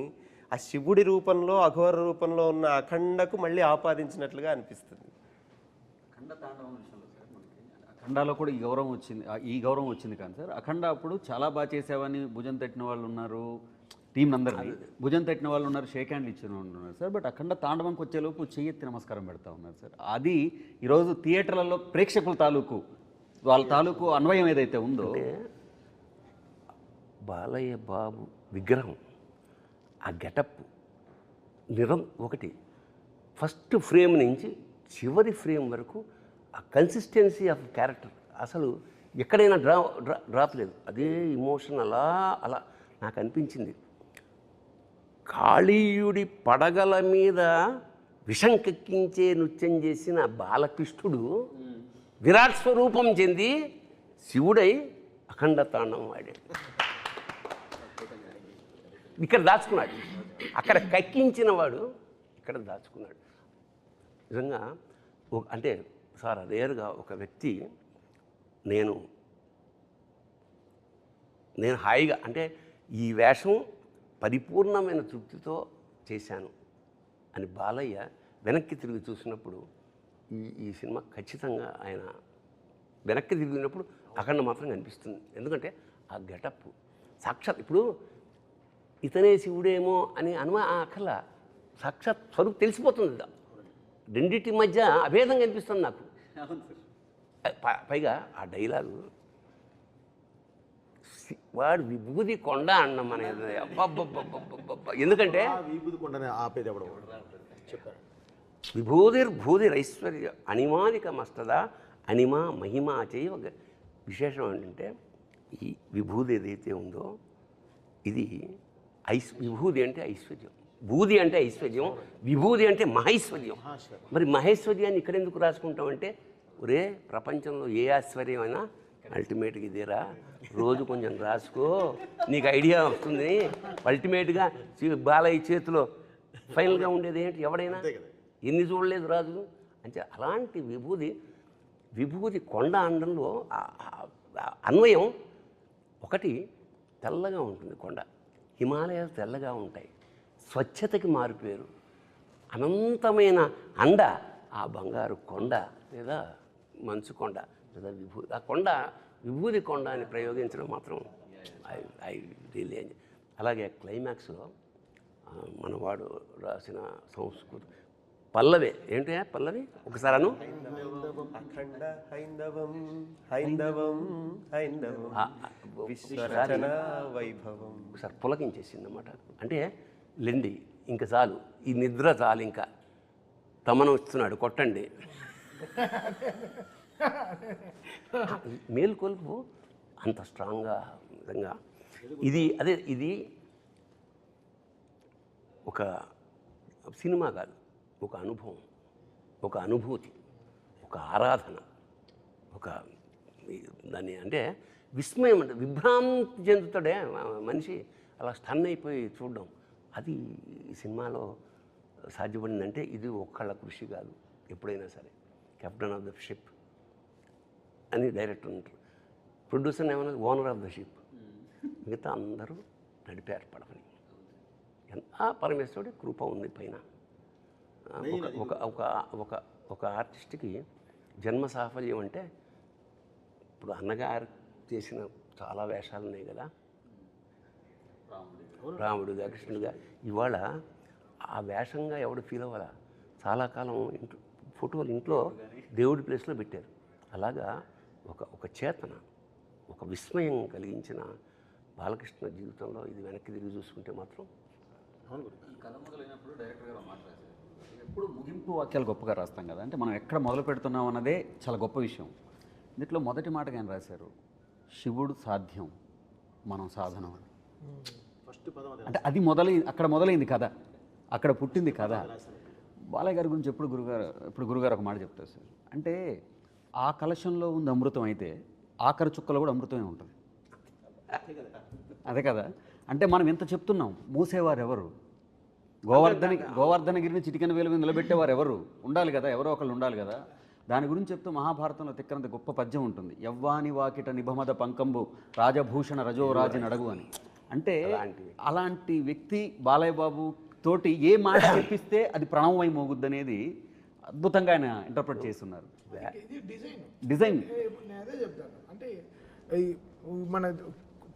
ఆ శివుడి రూపంలో అఘోర రూపంలో ఉన్న అఖండకు మళ్ళీ ఆపాదించినట్లుగా అనిపిస్తుంది. అఖండ తాండవం విషయంలో సార్ మనకి అఖండాలో కూడా ఈ గౌరవం వచ్చింది కానీ సార్, అఖండ అప్పుడు చాలా బాగా చేసావని భుజం తట్టిన వాళ్ళు ఉన్నారు, టీం అందరినీ భుజం తట్టిన వాళ్ళు ఉన్నారు, షేక్ హ్యాండ్లు ఇచ్చిన వాళ్ళు ఉన్నారు సార్. బట్ అఖండ తాండవంకి వచ్చేలోపు చెయ్యెత్తి నమస్కారం పెడతా ఉన్నారు సార్. అది ఈరోజు థియేటర్లలో ప్రేక్షకుల తాలూకు వాళ్ళ తాలూకు అన్వయం ఏదైతే ఉందో, బాలయ్య బాబు విగ్రహం, ఆ గెటప్ ఒకటి ఫస్ట్ ఫ్రేమ్ నుంచి చివరి ఫ్రేమ్ వరకు ఆ కన్సిస్టెన్సీ ఆఫ్ క్యారెక్టర్ అసలు ఎక్కడైనా డ్రాప్ లేదు. అదే ఇమోషన్ అలా నాకు అనిపించింది. కాళీయుడి పడగల మీద విషం కెక్కించే నృత్యం చేసిన బాలకృష్ణుడు విరాట్ స్వరూపం చెంది శివుడై అఖండ తాండవం ఆడాడు. ఇక్కడ దాచుకున్నాడు, అక్కడ కక్కించిన వాడు ఇక్కడ దాచుకున్నాడు. నిజంగా అంటే సార్ రేరుగా ఒక వ్యక్తి నేను హాయిగా అంటే ఈ వేషం పరిపూర్ణమైన తృప్తితో చేశాను అని బాలయ్య వెనక్కి తిరిగి చూసినప్పుడు ఈ సినిమా ఖచ్చితంగా ఆయన వెనక్కి తిరిగినప్పుడు అఖండ మాత్రం కనిపిస్తుంది. ఎందుకంటే ఆ గెటప్ సాక్షాత్ ఇప్పుడు ఇతనే శివుడేమో అని అక్కల సాక్షాత్ స్వరూపు తెలిసిపోతుంది. రెండింటి మధ్య అభేదం కనిపిస్తుంది నాకు. పైగా ఆ డైలాగు వాడు విభూది కొండ అన్నం అనేది అబ్బబ్బబ్బబ్బబ్బ. ఎందుకంటే విభూది కొండనే ఆపేది ఎవడో చెప్పారు. విభూతిర్భూతిరైశ్వర్య అనిమానిక మస్తదా అనిమా మహిమ చేయ. ఒక విశేషం ఏంటంటే ఈ విభూది ఏదైతే ఉందో ఇది విభూది అంటే ఐశ్వర్యం, భూది అంటే ఐశ్వర్యం, విభూది అంటే మహైశ్వర్యం. మరి మహేశ్వర్యాన్ని ఇక్కడ ఎందుకు రాసుకుంటామంటే ఒరే ప్రపంచంలో ఏ ఐశ్వర్యమైనా అల్టిమేట్గా ఇదేరా, రోజు కొంచెం రాసుకో నీకు ఐడియా వస్తుంది. అల్టిమేట్గా బాలయ్య చేతిలో ఫైనల్గా ఉండేది ఏంటి, ఎవడైనా ఎన్ని చూడలేదు రాజు అంటే. అలాంటి విభూది కొండ అనడంలో అన్వయం ఒకటి. తెల్లగా ఉంటుంది కొండ, హిమాలయాలు తెల్లగా ఉంటాయి, స్వచ్ఛతకి మారిపోయారు. అనంతమైన అండ ఆ బంగారు కొండ లేదా మంచు కొండ లేదా విభూది. ఆ కొండ విభూది కొండ అని ప్రయోగించడం మాత్రం ఐ రియల్లీ ఎంజాయ్. అలాగే క్లైమాక్స్లో మనవాడు రాసిన సంస్కృతి పల్లవి ఏంటి పల్లవి ఒకసారి అను. అఖండ హైందవం హైందవం హైందవం విశ్వరచన వైభవం. ఒకసారి పులకించేసింది అన్నమాట. అంటే లెండి ఇంకా చాలు, ఈ నిద్ర చాలు, ఇంకా తమను వస్తున్నాడు కొట్టండి. మేల్కొల్పు అంత స్ట్రాంగ్గా నిజంగా ఇది ఒక సినిమా కాదు, ఒక అనుభవం, ఒక అనుభూతి, ఒక ఆరాధన, ఒక దాన్ని అంటే విస్మయం, అంటే విభ్రాంతి చెందుతాడే మనిషి, అలా స్టన్ అయిపోయి చూడడం. అది ఈ సినిమాలో సాధ్యపడిందంటే ఇది ఒక్కళ్ళ కృషి కాదు. ఎప్పుడైనా సరే కెప్టెన్ ఆఫ్ ద షిప్ అని డైరెక్టర్ ఉంటారు, ప్రొడ్యూసర్ ఏమన్నా ఓనర్ ఆఫ్ ద షిప్, మిగతా అందరూ నడిపారు పడవని. పరమేశ్వరుడి కృప ఉంది పైన. ఒక ఆర్టిస్ట్కి జన్మ సాఫల్యం అంటే ఇప్పుడు అన్నగారు చేసిన చాలా వేషాలు ఉన్నాయి కదా, రాముడుగా కృష్ణుడుగా. ఇవాళ ఆ వేషంగా ఎవడు ఫీల్ అవ్వాలా, చాలా కాలం ఇంట్లో ఫోటోలు ఇంట్లో దేవుడి ప్లేస్లో పెట్టారు. అలాగా ఒక చేతన, ఒక విస్మయం కలిగించిన బాలకృష్ణ జీవితంలో ఇది వెనక్కి తిరిగి చూసుకుంటే మాత్రం. కథ మొదలైనప్పుడు డైరెక్టర్ గారు మాట్లాడారు, ఎప్పుడు ముగింపు వాక్యాలు గొప్పగా రాస్తాం కదా, అంటే మనం ఎక్కడ మొదలు పెడుతున్నాం అన్నదే చాలా గొప్ప విషయం. దీంట్లో మొదటి మాటగా ఆయన రాశారు, శివుడు సాధ్యం మనం సాధనం అని. అంటే అది అక్కడ మొదలైంది కథ, అక్కడ పుట్టింది కథ. బాలయ్య గారి గురించి ఎప్పుడు గురుగారు ఒక మాట చెప్తారు సార్, అంటే ఆ కలశంలో ఉంది అమృతం అయితే ఆఖరి చుక్కలో కూడా అమృతమే ఉంటుంది. అదే కదా, అంటే మనం ఎంత చెప్తున్నాం, మూసేవారు ఎవరు, గోవర్ధనగిరిని చిటికెన వేలు మీద నిలబెట్టేవారు ఎవరు ఉండాలి కదా, ఎవరో ఒకళ్ళు ఉండాలి కదా. దాని గురించి చెప్తూ మహాభారతంలో తిక్కనంత గొప్ప పద్యం ఉంటుంది, యవ్వాని వాకిట నిభమద పంకంబు రాజభూషణ రజోరాజు నడగు అని. అంటే అలాంటి వ్యక్తి బాలయ్య బాబు తోటి ఏ మాట చెప్పిస్తే అది ప్రణవమై మోగుద్ది అనేది అద్భుతంగా ఆయన ఇంటర్ప్రిట్ చేస్తున్నారు. ఇది డిజైన్ నేను అదే చెప్తాను, అంటే మన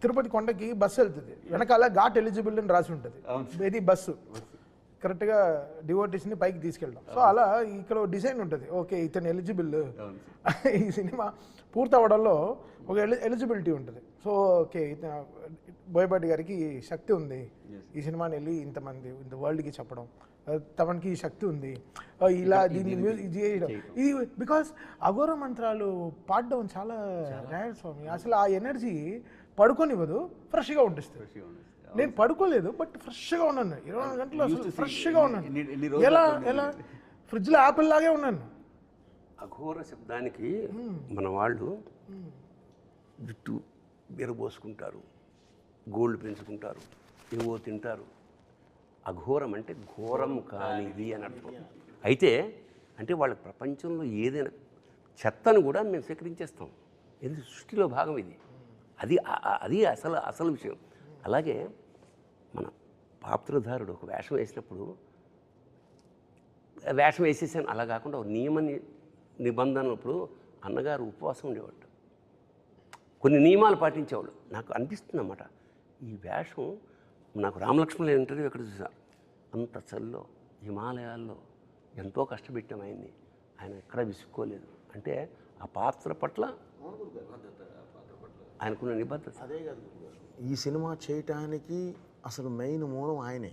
తిరుపతి కొండకి బస్సు వెళ్తుంది, వెనకాల ఘాట్ ఎలిజిబుల్ అని రాసి ఉంటుంది, ఇది బస్సు కరెక్ట్గా డివోటీస్ని పైకి తీసుకెళ్ళడం. సో అలా ఇక్కడ డిజైన్ ఉంటుంది, ఓకే ఇతను ఎలిజిబుల్. ఈ సినిమా పూర్తవడంలో ఒక ఎలిజిబిలిటీ ఉంటుంది. సో ఓకే బోయపాటి గారికి శక్తి ఉంది ఈ సినిమాని వెళ్ళి ఇంతమంది ఇంత వరల్డ్కి చెప్పడం, తమకి ఈ శక్తి ఉంది ఇలా దీన్ని ఇది చేయడం. ఇది బికాస్ అఘోర మంత్రాలు పాడడం చాలా రేర్ స్వామి. అసలు ఆ ఎనర్జీ పడుకోనివ్వదు, ఫ్రెష్గా ఉంటుంది. నేను పడుకోలేదు బట్ ఫ్రెష్గా ఉన్నాను 24 గంటలు, అసలు ఫ్రెష్గా ఉన్నాను. ఎలా ఫ్రిడ్జ్లో యాపిల్ లాగే ఉన్నాను. అఘోర శబ్దానికి మన వాళ్ళు జుట్టు బెరబోసుకుంటారు, గోల్డ్ పెంచుకుంటారు, ఏవో తింటారు. అఘోరం అంటే ఘోరం కానిది అని అర్థం. అయితే అంటే వాళ్ళ ప్రపంచంలో ఏదైనా చెత్తను కూడా మేము స్వీకరించేస్తాం, ఇది సృష్టిలో భాగం. ఇది అది అసలు విషయం. అలాగే మన పాత్రధారుడు ఒక వేషం వేసినప్పుడు వేషం వేసేసాను అలా కాకుండా ఒక నియమ నిబంధనప్పుడు అన్నగారు ఉపవాసం ఉండేవాడు, కొన్ని నియమాలు పాటించేవాళ్ళు. నాకు అనిపిస్తుంది అన్నమాట, ఈ వేషం నాకు రామలక్ష్మణుల ఇంటర్వ్యూ ఎక్కడ చూసా, అంత చల్లో హిమాలయాల్లో ఎంతో కష్టపెట్టాం ఆయన్ని, ఆయన ఎక్కడా విసుక్కోలేదు. అంటే ఆ పాత్ర పట్ల ఆయనకున్న నిబద్ధత. అదే కాదు, ఈ సినిమా చేయటానికి అసలు మెయిన్ మూలం ఆయనే.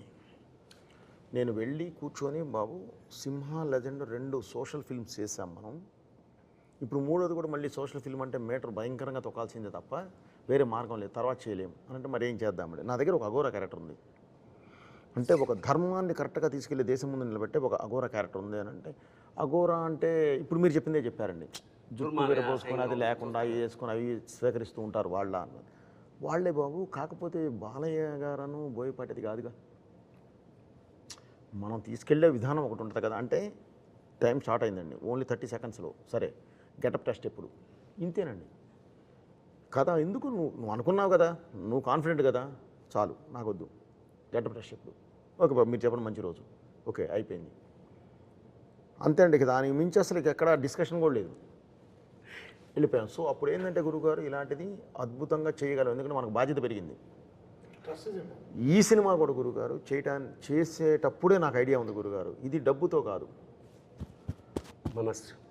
నేను వెళ్ళి కూర్చొని బాబు సింహ లెజెండ్ 2 సోషల్ ఫిల్మ్స్ చేసాం మనం, ఇప్పుడు 3వది కూడా మళ్ళీ సోషల్ ఫిల్మ్ అంటే మీటర్ భయంకరంగా తొక్కాల్సిందే తప్ప వేరే మార్గం లేదు, తర్వాత చేయలేము అని అంటే మరి ఏం చేద్దామండి. నా దగ్గర ఒక అఘోర క్యారెక్టర్ ఉంది అంటే, ఒక ధర్మాన్ని కరెక్ట్గా తీసుకెళ్ళి దేశం ముందు నిలబెట్టే ఒక అఘోర క్యారెక్టర్ ఉంది అని అంటే, అఘోర అంటే ఇప్పుడు మీరు చెప్పిందే చెప్పారండి, జుట్టు విరబోసుకొని అది లేకుండా అవి వేసుకొని అవి స్వీకరిస్తూ ఉంటారు వాళ్ళే బాబు. కాకపోతే బాలయ్య గారను బోయపాటిది కాదుగా, మనం తీసుకెళ్లే విధానం ఒకటి ఉంటుంది కదా. అంటే టైం స్టార్ట్ అయిందండి, ఓన్లీ 30 సెకండ్స్లో సరే గెటప్ టెస్ట్ ఎప్పుడు ఇంతేనండి కదా. ఎందుకు నువ్వు అనుకున్నావు కదా, నువ్వు కాన్ఫిడెంట్ కదా, చాలు నాకొద్దు గెటప్ టెస్ట్ ఎప్పుడు, ఓకే బాబు మీరు చెప్పండి మంచి రోజు, ఓకే అయిపోయింది అంతే అండి. దానికి మించి అసలు ఎక్కడ డిస్కషన్ కూడా లేదు, వెళ్ళిపోయాం. సో అప్పుడు ఏంటంటే గురువుగారు ఇలాంటిది అద్భుతంగా చేయగలం, ఎందుకంటే మనకు బాధ్యత పెరిగింది. ఈ సినిమా కూడా గురుగారు చేసేటప్పుడే నాకు ఐడియా ఉంది గురుగారు, ఇది డబ్బుతో కాదు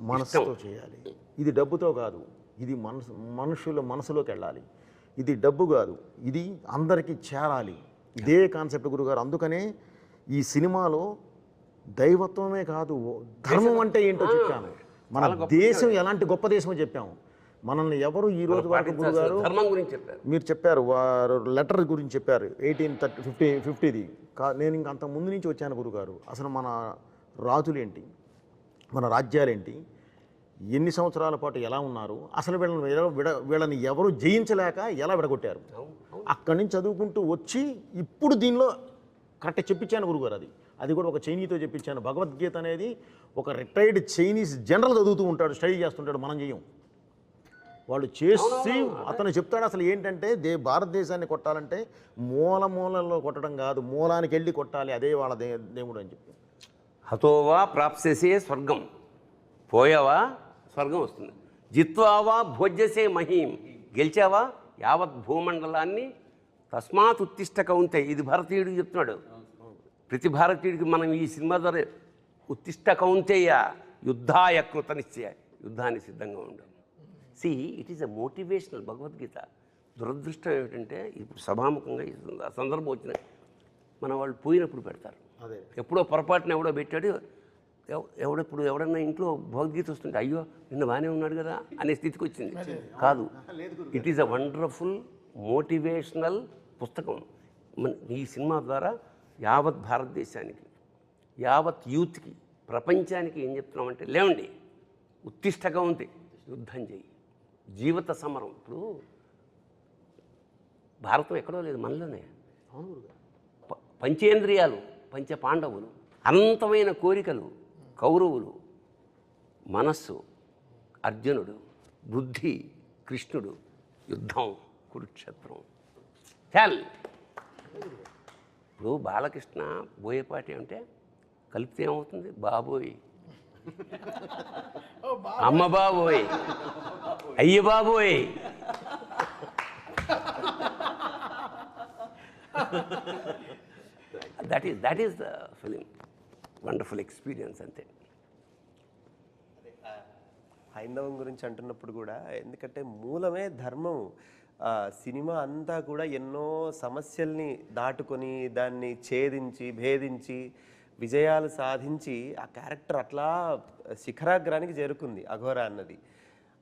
మనసుతో చేయాలి, ఇది డబ్బుతో కాదు, ఇది మనుషుల మనసులోకి వెళ్ళాలి, ఇది డబ్బు కాదు, ఇది అందరికీ చేరాలి, ఇదే కాన్సెప్ట్ గురుగారు. అందుకనే ఈ సినిమాలో దైవత్వమే కాదు ధర్మం అంటే ఏంటో చెప్పాను, మన దేశం ఎలాంటి గొప్ప దేశమో చెప్పాము. మనల్ని ఎవరు ఈ రోజు వరకు గురుగారు ధర్మం గురించి చెప్పారు, మీరు చెప్పారు వారు లెటర్ గురించి చెప్పారు 1850ది. నేను ఇంక అంత ముందు నుంచి వచ్చాను గురుగారు. అసలు మన రాజులేంటి, మన రాజ్యాలేంటి, ఎన్ని సంవత్సరాల పాటు ఎలా ఉన్నారు, అసలు వీళ్ళని ఎవరు జయించలేక ఎలా విడగొట్టారు, అక్కడి నుంచి చదువుకుంటూ వచ్చి ఇప్పుడు దీనిలో కరెక్ట్ చెప్పించాను గురుగారు. అది కూడా ఒక చైనీతో చెప్పించాను. భగవద్గీత అనేది ఒక రిటైర్డ్ చైనీస్ జనరల్ చదువుతూ ఉంటాడు, స్టడీ చేస్తుంటాడు, మనం చెయ్యం. వాళ్ళు చేసి అతను చెప్తాడు అసలు ఏంటంటే భారతదేశాన్ని కొట్టాలంటే మూలలో కొట్టడం కాదు, మూలానికి వెళ్ళి కొట్టాలి, అదే వాళ్ళ దేవుడు అని చెప్పి. హతోవా ప్రాప్సేసే స్వర్గం, పోయావా స్వర్గం వస్తుంది, జిత్వావా భోజ్యసే మహీం, గెలిచావా యావత్ భూమండలాన్ని, తస్మాత్ ఉత్తిష్ట కౌంతే. ఇది భారతీయుడికి చెప్తున్నాడు, ప్రతి భారతీయుడికి మనం ఈ సినిమా ద్వారా ఉత్తిష్ట కౌంతేయ యుద్ధాయ కృత నిశ్చయ, యుద్ధాన్ని సిద్ధంగా ఉండడం. See it is a motivational Bhagavad Gita. దురదృష్టం ఏమిటంటే ఇప్పుడు సభాముఖంగా ఈ సందర్భం వచ్చిన మన వాళ్ళు పోయినప్పుడు పెడతారు, ఎప్పుడో పొరపాటున ఎవడో పెట్టాడు, ఎవడన్నా ఇంట్లో భగవద్గీత వస్తుంటే అయ్యో నిన్న బాగానే ఉన్నాడు కదా అనే స్థితికి వచ్చింది. కాదు, it is a wonderful motivational పుస్తకం. ఈ సినిమా ద్వారా యావత్ భారతదేశానికి, యావత్ యూత్కి, ప్రపంచానికి ఏం చెప్తున్నామంటే లేవండి, ఉత్తిష్టగా ఉంది, యుద్ధం చేయి, జీవిత సమరం. ఇప్పుడు భారతం ఎక్కడో లేదు, మనలోనే. పంచేంద్రియాలు, పంచ పాండవులు, అనంతమైన కోరికలు కౌరవులు, మనస్సు అర్జునుడు, బుద్ధి కృష్ణుడు, యుద్ధం కురుక్షేత్రం. చాల్ ఇప్పుడు బాలకృష్ణ బోయపాటి అంటే కలిపితే ఏమవుతుంది, బాబోయ్, అమ్మ బాబోయ్, అయ్య బాబోయ్. That is the film, wonderful experience అంతే. హైందవం గురించి అంటున్నప్పుడు కూడా, ఎందుకంటే మూలమే ధర్మం. సినిమా అంతా కూడా ఎన్నో సమస్యల్ని దాటుకొని దాన్ని ఛేదించి భేదించి విజయాలు సాధించి ఆ క్యారెక్టర్ అట్లా శిఖరాగ్రానికి చేరుకుంది అఘోర అన్నది.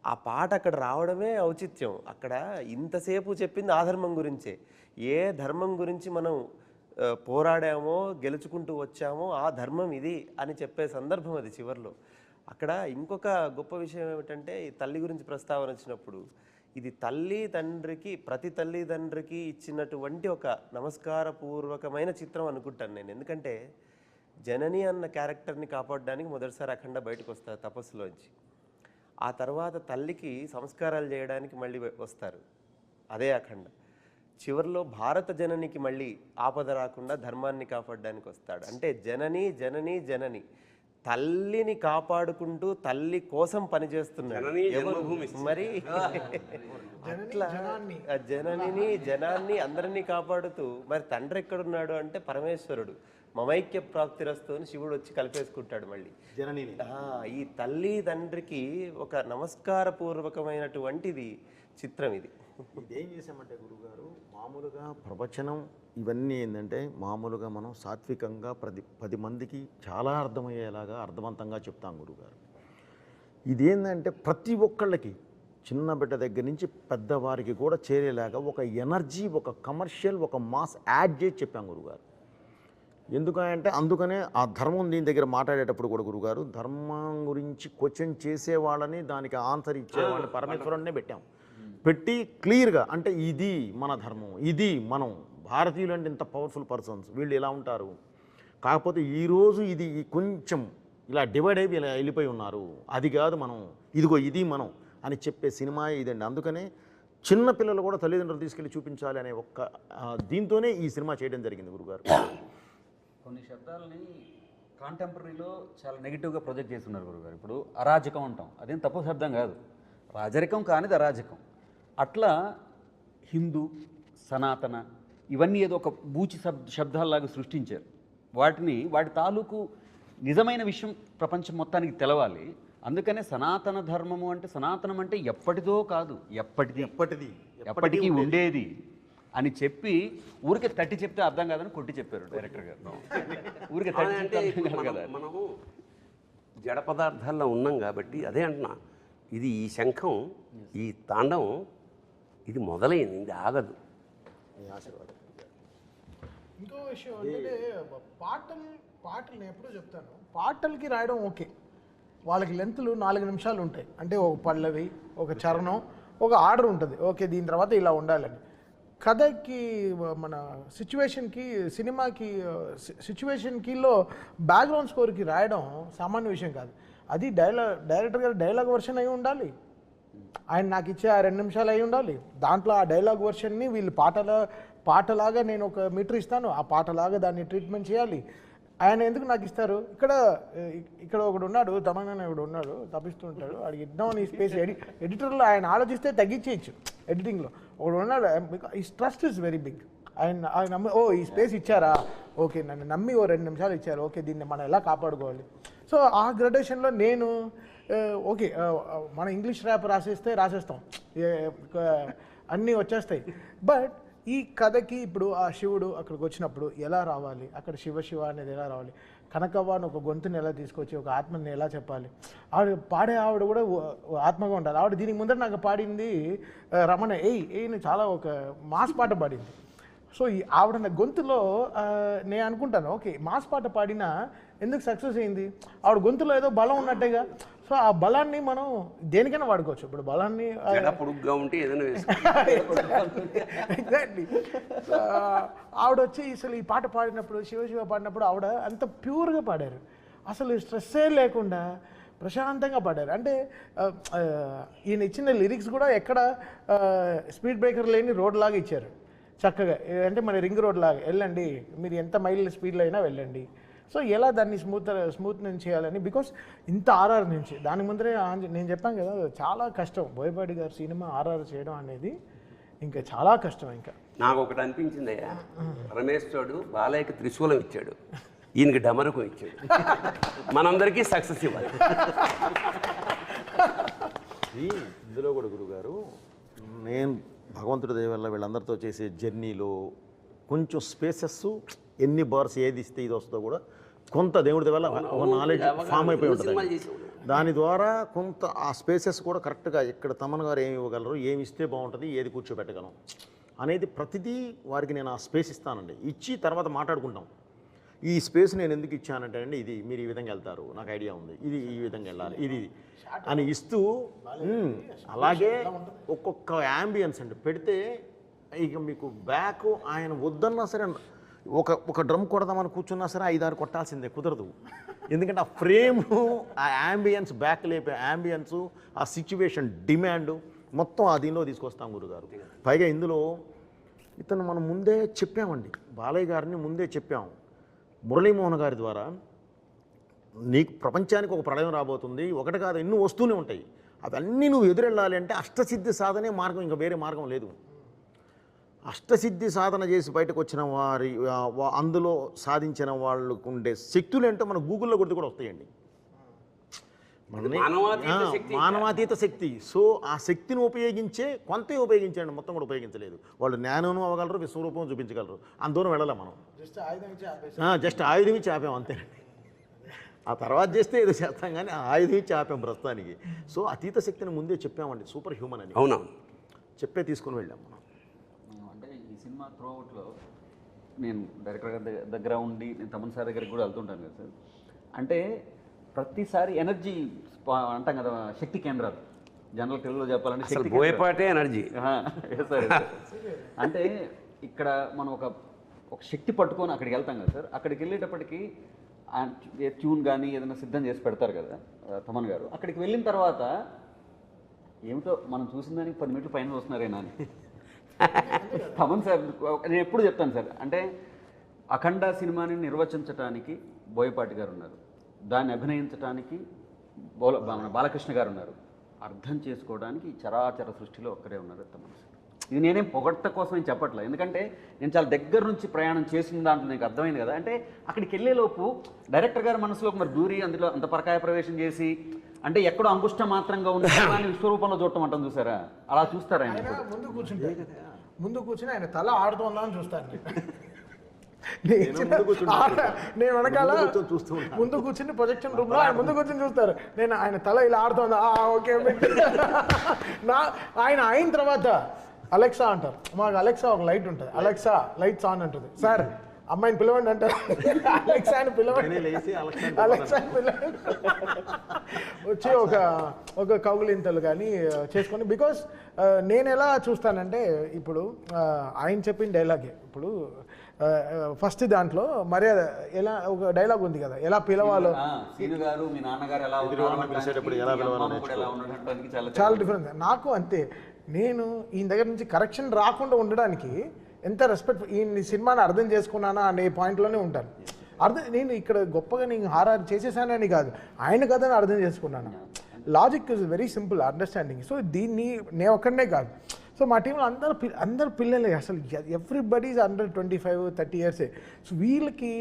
ఆ పాట అక్కడ రావడమే ఔచిత్యం. అక్కడ ఇంతసేపు చెప్పింది ఆ ధర్మం గురించే. ఏ ధర్మం గురించి మనం పోరాడామో గెలుచుకుంటూ వచ్చామో ఆ ధర్మం ఇది అని చెప్పే సందర్భం అది చివర్లో. అక్కడ ఇంకొక గొప్ప విషయం ఏమిటంటే, ఈ తల్లి గురించి ప్రస్తావన వచ్చినప్పుడు, ఇది తల్లి తండ్రికి, ప్రతి తల్లి తండ్రికి ఇచ్చినటువంటి ఒక నమస్కారపూర్వకమైన చిత్రం అనుకుంటాను నేను. ఎందుకంటే జనని అన్న క్యారెక్టర్ని కాపాడడానికి మొదటిసారి అఖండ బయటకు వస్తారు తపస్సులోంచి. ఆ తర్వాత తల్లికి సంస్కారాలు చేయడానికి మళ్ళీ వస్తారు, అదే అఖండ. చివరిలో భారత జననికి మళ్ళీ ఆపద రాకుండా ధర్మాన్ని కాపాడడానికి వస్తాడు. అంటే జనని జనని జనని, తల్లిని కాపాడుకుంటూ తల్లి కోసం పనిచేస్తున్నాడు. మరి అట్లా జననిని జనాన్ని అందరినీ కాపాడుతూ, మరి తండ్రి ఎక్కడున్నాడు అంటే పరమేశ్వరుడు. మమైక్య ప్రాప్తిరస్తు అని శివుడు వచ్చి కలిపేసుకుంటాడు మళ్ళీ జననిని. ఈ తల్లి తండ్రికి ఒక నమస్కారపూర్వకమైనటువంటిది చిత్రం ఇది. ఇదేం చేసామంటే గురుగారు, మామూలుగా ప్రవచనం ఇవన్నీ ఏంటంటే మామూలుగా మనం సాత్వికంగా 10 మందికి చాలా అర్థమయ్యేలాగా అర్థవంతంగా చెప్తాం గురుగారు. ఇదేంటంటే ప్రతి ఒక్కళ్ళకి, చిన్న బిడ్డ దగ్గర నుంచి పెద్దవారికి కూడా చేరేలాగా ఒక ఎనర్జీ, ఒక కమర్షియల్, ఒక మాస్ యాడ్ చేసి చెప్పాం గురుగారు. ఎందుకంటే అందుకనే ఆ ధర్మం దీని దగ్గర మాట్లాడేటప్పుడు కూడా గురుగారు, ధర్మం గురించి క్వశ్చన్ చేసేవాళ్ళని, దానికి ఆన్సర్ ఇచ్చేవాళ్ళని పరమేశ్వరుడినే పెట్టాం. పెట్టి క్లియర్గా, అంటే ఇది మన ధర్మం, ఇది మనం భారతీయులు అంటే ఇంత పవర్ఫుల్ పర్సన్స్, వీళ్ళు ఇలా ఉంటారు, కాకపోతే ఈరోజు ఇది కొంచెం ఇలా డివైడ్ అయిపోయి ఇలా వెళ్ళిపోయి ఉన్నారు, అది కాదు మనం, ఇదిగో ఇది మనం అని చెప్పే సినిమా ఇదండి. అందుకనే చిన్న పిల్లలు కూడా తల్లిదండ్రులు తీసుకెళ్ళి చూపించాలి అనే ఒక్క దీంతోనే ఈ సినిమా చేయడం జరిగింది గురుగారు. కొన్ని శబ్దాలని కాంటెంపరీలో చాలా నెగిటివ్గా ప్రొజెక్ట్ చేస్తున్నారు గురుగారు. ఇప్పుడు అరాజకం అంటాం, అదేం తప్పు శబ్దం కాదు, రాజరికం కానిది అరాజకం. అట్లా హిందూ, సనాతన ఇవన్నీ ఏదో ఒక బూచి శబ్దాల్లాగా సృష్టించారు. వాటి తాలూకు నిజమైన విషయం ప్రపంచం మొత్తానికి తెలవాలి. అందుకనే సనాతన ధర్మము అంటే, సనాతనం అంటే ఎప్పటిదో కాదు, ఎప్పటికీ ఉండేది అని చెప్పి ఊరికే తట్టి చెప్తే అర్థం కాదని కొట్టి చెప్పారు డైరెక్టర్ గారు. ఊరికే తట్టి అంటే చెప్తే అర్థం కాదు కదా. మనము జడ పదార్థాల్లో ఉన్నాం కాబట్టి అదే అంటున్నా, ఇది ఈ శంఖం, ఈ తాండవం ఇది మొదలైంది, ఇది ఆగదు. ఇంకో విషయం అంటే పాటలు నేను ఎప్పుడూ చెప్తాను, పాటలకి రాయడం ఓకే, వాళ్ళకి లెంత్లు 4 నిమిషాలు ఉంటాయి. అంటే ఒక పల్లవి, ఒక చరణం, ఒక ఆర్డర్ ఉంటుంది, ఓకే దీని తర్వాత ఇలా ఉండాలని. కథకి, మన సిచ్యువేషన్కి, సినిమాకి సిచ్యువేషన్కిలో బ్యాక్గ్రౌండ్ స్కోర్కి రాయడం సామాన్య విషయం కాదు. అది డైరెక్టర్ గారు డైలాగ్ వర్షన్ అయి ఉండాలి, ఆయన నాకు ఇచ్చే ఆ 2 నిమిషాలు అయి ఉండాలి. దాంట్లో ఆ డైలాగ్ వర్షన్ని వీళ్ళు పాటలాగా నేను ఒక మీటర్ ఇస్తాను, ఆ పాటలాగా దాన్ని ట్రీట్మెంట్ చేయాలి. ఆయన ఎందుకు నాకు ఇస్తారు? ఇక్కడ ఒకడు ఉన్నాడు, తమన్నా ఒకడు ఉన్నాడు, తప్పిస్తూ ఉంటాడు, వాడికి ఇద్దామని ఈ స్పేస్ ఎడిటర్లో ఆయన ఆలోచిస్తే తగ్గించేయచ్చు. ఎడిటింగ్లో ఒకడు ఉన్నాడు, ఈ ట్రస్ట్ ఇస్ వెరీ బిగ్. ఆయన నమ్మి, ఈ స్పేస్ ఇచ్చారా, ఓకే నన్ను నమ్మి 2 నిమిషాలు ఇచ్చారు, ఓకే దీన్ని మనం ఎలా కాపాడుకోవాలి. సో ఆ గ్రడేషన్లో నేను ఓకే, మన ఇంగ్లీష్ ర్యాప్ రాసేస్తాం, అన్నీ వచ్చేస్తాయి. బట్ ఈ కథకి ఇప్పుడు ఆ శివుడు అక్కడికి వచ్చినప్పుడు ఎలా రావాలి, అక్కడ శివ అనేది ఎలా రావాలి, కనకవ్వ అని ఒక గొంతుని ఎలా తీసుకొచ్చి ఒక ఆత్మని ఎలా చెప్పాలి, పాడే ఆవిడ కూడా ఆత్మగా ఉండాలి. ఆవిడ దీనికి ముందర నాకు పాడింది రమణ ఏయ్ చాలా ఒక మాస్ పాట పాడింది. సో ఈ ఆవిడ గొంతులో నేను అనుకుంటాను, ఓకే మాస్ పాట పాడినా ఎందుకు సక్సెస్ అయింది, ఆవిడ గొంతులో ఏదో బలం ఉన్నట్టేగా. సో ఆ బలాన్ని మనం దేనికైనా వాడుకోవచ్చు. ఇప్పుడు బలాన్ని పొడుగ్గా ఉంటే ఏదైనా ఎగ్జాక్ట్లీ. ఆవిడ వచ్చి అసలు ఈ పాట పాడినప్పుడు, శివ పాడినప్పుడు ఆవిడ అంత ప్యూర్గా పాడారు, అసలు స్ట్రెస్సే లేకుండా ప్రశాంతంగా పాడారు. అంటే ఈయన ఇచ్చిన లిరిక్స్ కూడా ఎక్కడ స్పీడ్ బ్రేకర్ లేని రోడ్ లాగా ఇచ్చారు చక్కగా. అంటే మన రింగ్ రోడ్ లాగా వెళ్ళండి, మీరు ఎంత మైల్ స్పీడ్లో అయినా వెళ్ళండి. సో ఎలా దాన్ని స్మూత్ నుంచి చేయాలని, బికాస్ ఇంత ఆర్ఆర్ నుంచి దాని ముందరే నేను చెప్పాను కదా, చాలా కష్టం బోయపాటి గారు సినిమా ఆర్ఆర్ చేయడం అనేది ఇంకా చాలా కష్టం ఇంకా. నాకు ఒకటి అనిపించిందయ్యా, పరమేశ్వరుడు బాలయ్యకి త్రిశూలం ఇచ్చాడు, ఈయనకి డమరుకం ఇచ్చాడు. మనందరికీ సక్సెస్ ఇవ్వాలి. ఇందులో కూడా గురుగారు, నేను భగవంతుడి దయ వల్ల వీళ్ళందరితో చేసే జర్నీలో కొంచెం స్పేసెస్ ఎన్ని బార్స్ ఏది ఇస్తే ఇది వస్తుందో కూడా కొంత దేవుడి దయ వల్ల ఒక నాలెడ్జ్ ఫామ్ అయిపోయి ఉంటుంది. దాని ద్వారా కొంత ఆ స్పేసెస్ కూడా కరెక్ట్గా ఇక్కడ తమన్ గారు ఏమి ఇవ్వగలరు, ఏమి ఇస్తే బాగుంటుంది, ఏది కూర్చోబెట్టగలం అనేది ప్రతిదీ వారికి నేను ఆ స్పేస్ ఇస్తానండి. ఇచ్చి తర్వాత మాట్లాడుకుంటాం. ఈ స్పేస్ నేను ఎందుకు ఇచ్చానంటే అండి, ఇది మీరు ఈ విధంగా వెళ్తారు, నాకు ఐడియా ఉంది, ఇది ఈ విధంగా వెళ్ళాలి, ఇది అని ఇస్తూ అలాగే ఒక్కొక్క యాంబియన్స్ అండి పెడితే ఇక మీకు బ్యాక్ ఆయన వద్దన్నా సరే ఒక డ్రమ్ కొడదామని కూర్చున్నా సరే 5-6 కొట్టాల్సిందే, కుదరదు. ఎందుకంటే ఆ ఫ్రేము, ఆ యాంబియన్స్, బ్యాక్ లేపే యాంబియన్స్, ఆ సిచ్యువేషన్ డిమాండ్ మొత్తం ఆ దీనిలో తీసుకొస్తాం గురుగారు. పైగా ఇందులో ఇతను మనం ముందే చెప్పామండి, బాలయ్య గారిని ముందే చెప్పాం. మురళీమోహన్ గారి ద్వారా నీకు ప్రపంచానికి ఒక ప్రళయం రాబోతుంది, ఒకటి కాదు ఎన్నో వస్తూనే ఉంటాయి, అవన్నీ నువ్వు ఎదురెళ్ళాలి అంటే అష్టసిద్ధి సాధనే మార్గం, ఇంకా వేరే మార్గం లేదు. అష్టసిద్ధి సాధన చేసి బయటకు వచ్చిన వారి అందులో సాధించిన వాళ్ళకు ఉండే శక్తులు ఏంటో మన గూగుల్లో కొడితే కూడా వస్తాయండి. మానవాతీత శక్తి. సో ఆ శక్తిని ఉపయోగించే కొంతే ఉపయోగించండి, మొత్తం కూడా ఉపయోగించలేదు. వాళ్ళు జ్ఞానం అవ్వగలరు, విశ్వరూపం చూపించగలరు, అంత దూరం వెళ్ళాలి మనం. జస్ట్ ఆయుధం ఇచ్చి ఆపాం అంతేనండి. ఆ తర్వాత చేస్తే ఏదో చేస్తాం కానీ ఆ ఆయుధం ఇచ్చి ఆపాం ప్రస్తుతానికి. సో అతీత శక్తిని ముందే చెప్పామండి, సూపర్ హ్యూమన్ అని. అవునా, చెప్పే తీసుకుని వెళ్ళాం మనం. అంటే ఈ సినిమా త్రూఅవుట్లో నేను డైరెక్టర్ గారి దగ్గర ఉండి నేను తమన్ సార్ దగ్గరికి కూడా వెళ్తుంటాను కదా సార్. అంటే ప్రతిసారి ఎనర్జీ అంటాం కదా, శక్తి కేంద్రాలు, జనరల్ తెలుగులో చెప్పాలంటే శక్తి బోయపాటే ఎనర్జీ. సార్ అంటే ఇక్కడ మనం ఒక శక్తి పట్టుకొని అక్కడికి వెళ్తాం కదా సార్. అక్కడికి వెళ్ళేటప్పటికి ట్యూన్ కానీ ఏదైనా సిద్ధం చేసి పెడతారు కదా తమన్ గారు. అక్కడికి వెళ్ళిన తర్వాత ఏమిటో మనం చూసిన దానికి 10 మినిట్లు పైన చూస్తున్నారేనా అని తమన్ సార్ నేను ఎప్పుడు చెప్తాను సార్. అంటే అఖండ సినిమాని నిర్వచించడానికి బోయపాటి గారు ఉన్నారు, దాన్ని అభినయించడానికి బాలకృష్ణ గారు ఉన్నారు, అర్థం చేసుకోవడానికి చరాచర సృష్టిలో ఒక్కరే ఉన్నారు తమన్ సార్. ఇది నేనేం పొగడ్త కోసం ఏం చెప్పట్లేదు, ఎందుకంటే నేను చాలా దగ్గర నుంచి ప్రయాణం చేసిన దాంట్లో నాకు అర్థమైంది కదా. అంటే అక్కడికి వెళ్ళేలోపు డైరెక్టర్ గారి మనసులోకి మరి దూరి అందులో అంత పరకాయ ప్రవేశం చేసి అంటే ఎక్కడో అంగుష్ట మాత్రంగా ఉన్న విశ్వరూపంలో చూడటం అంటాం చూసారా, అలా చూస్తారా ఆయన? ముందు కూర్చుని ఆయన తల ఆడుతుందా అని చూస్తాను నేను వెనకాల ముందు కూర్చుని ప్రొజెక్షన్ రూమ్ లో ఆయన ముందు కూర్చొని చూస్తారు, నేను ఆయన తల ఇలా ఆడుతుందా ఓకే ఆయన అయిన తర్వాత అలెక్సా అంటారు. మాకు అలెక్సా ఒక లైట్ ఉంటుంది, అలెక్సా లైట్స్ ఆన్ అంటుంది. సార్ అమ్మాయిని పిలవండి అంటారు, అలెక్సాని పిలవండి, అలెక్సాని పిలవండి వచ్చి ఒక కౌగులింతలు కానీ చేసుకొని. బికాస్ నేను ఎలా చూస్తానంటే ఇప్పుడు ఆయన చెప్పిన డైలాగే, ఇప్పుడు ఫస్ట్ దాంట్లో మర్యాద ఎలా ఒక డైలాగ్ ఉంది కదా, ఎలా పిలవాలో, చాలా డిఫరెన్స్. నాకు అంతే, నేను ఈయన దగ్గర నుంచి కరెక్షన్ రాకుండా ఉండడానికి ఎంత రెస్పెక్ట్, ఈ సినిమాని అర్థం చేసుకున్నానా అనే పాయింట్లోనే ఉంటాను. నేను ఇక్కడ గొప్పగా నేను హారర్ చేసేసానని కాదు, ఆయన కథని అర్థం చేసుకున్నాను. Logic is very simple understanding. So దీన్ని నేను ఒక్కడనే కాదు, సో మా టీంలో అందరు పిల్లలే, అసలు ఎవ్రీబడి ఈజ్ అండర్ 25-30 ఇయర్సే. సో వీళ్ళకి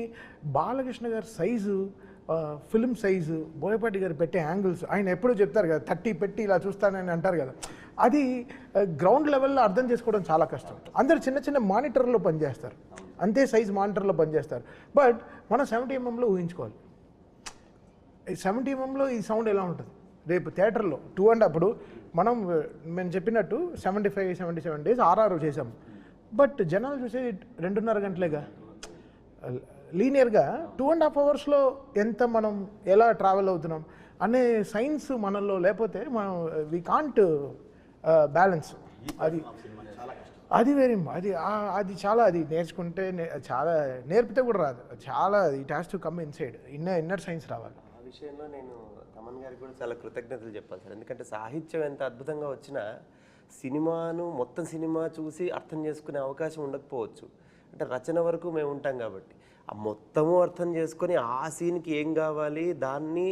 బాలకృష్ణ గారి సైజు, ఫిల్మ్ సైజు, బోయపాటి గారు పెట్టే యాంగిల్స్, ఆయన ఎప్పుడూ చెప్తారు కదా 30 పెట్టి ఇలా చూస్తానని అంటారు కదా, అది గ్రౌండ్ లెవెల్లో అర్థం చేసుకోవడం చాలా కష్టం. అందరు చిన్న చిన్న మానిటర్లో పనిచేస్తారు, అంతే సైజ్ మానిటర్లో పనిచేస్తారు. బట్ మనం 70 mm ఊహించుకోవాలి, 70 mm ఈ సౌండ్ ఎలా ఉంటుంది రేపు థియేటర్లో 2.5. అప్పుడు మేము చెప్పినట్టు 75-77 days RR చేసాం, బట్ జనాలు చూసేది 2.5 గంటలేగా. లీనియర్గా 2.5 hours ఎంత మనం ఎలా ట్రావెల్ అవుతున్నాం అనే సైన్స్ మనలో లేకపోతే మనం వీ కాంట్ బ్యాలెన్స్. అది వెరీ అది చాలా, అది నేర్చుకుంటే చాలా, నేర్పితే కూడా రాదు, చాలా it has to come inside, inner science రావాలి. ఆ విషయంలో నేను తమన్ గారికి కూడా చాలా కృతజ్ఞతలు చెప్పాలి సార్. ఎందుకంటే సాహిత్యం ఎంత అద్భుతంగా వచ్చినా సినిమాను మొత్తం సినిమా చూసి అర్థం చేసుకునే అవకాశం ఉండకపోవచ్చు. అంటే రచన వరకు మేము ఉంటాం కాబట్టి ఆ మొత్తము అర్థం చేసుకొని ఆ సీన్కి ఏం కావాలి దాన్ని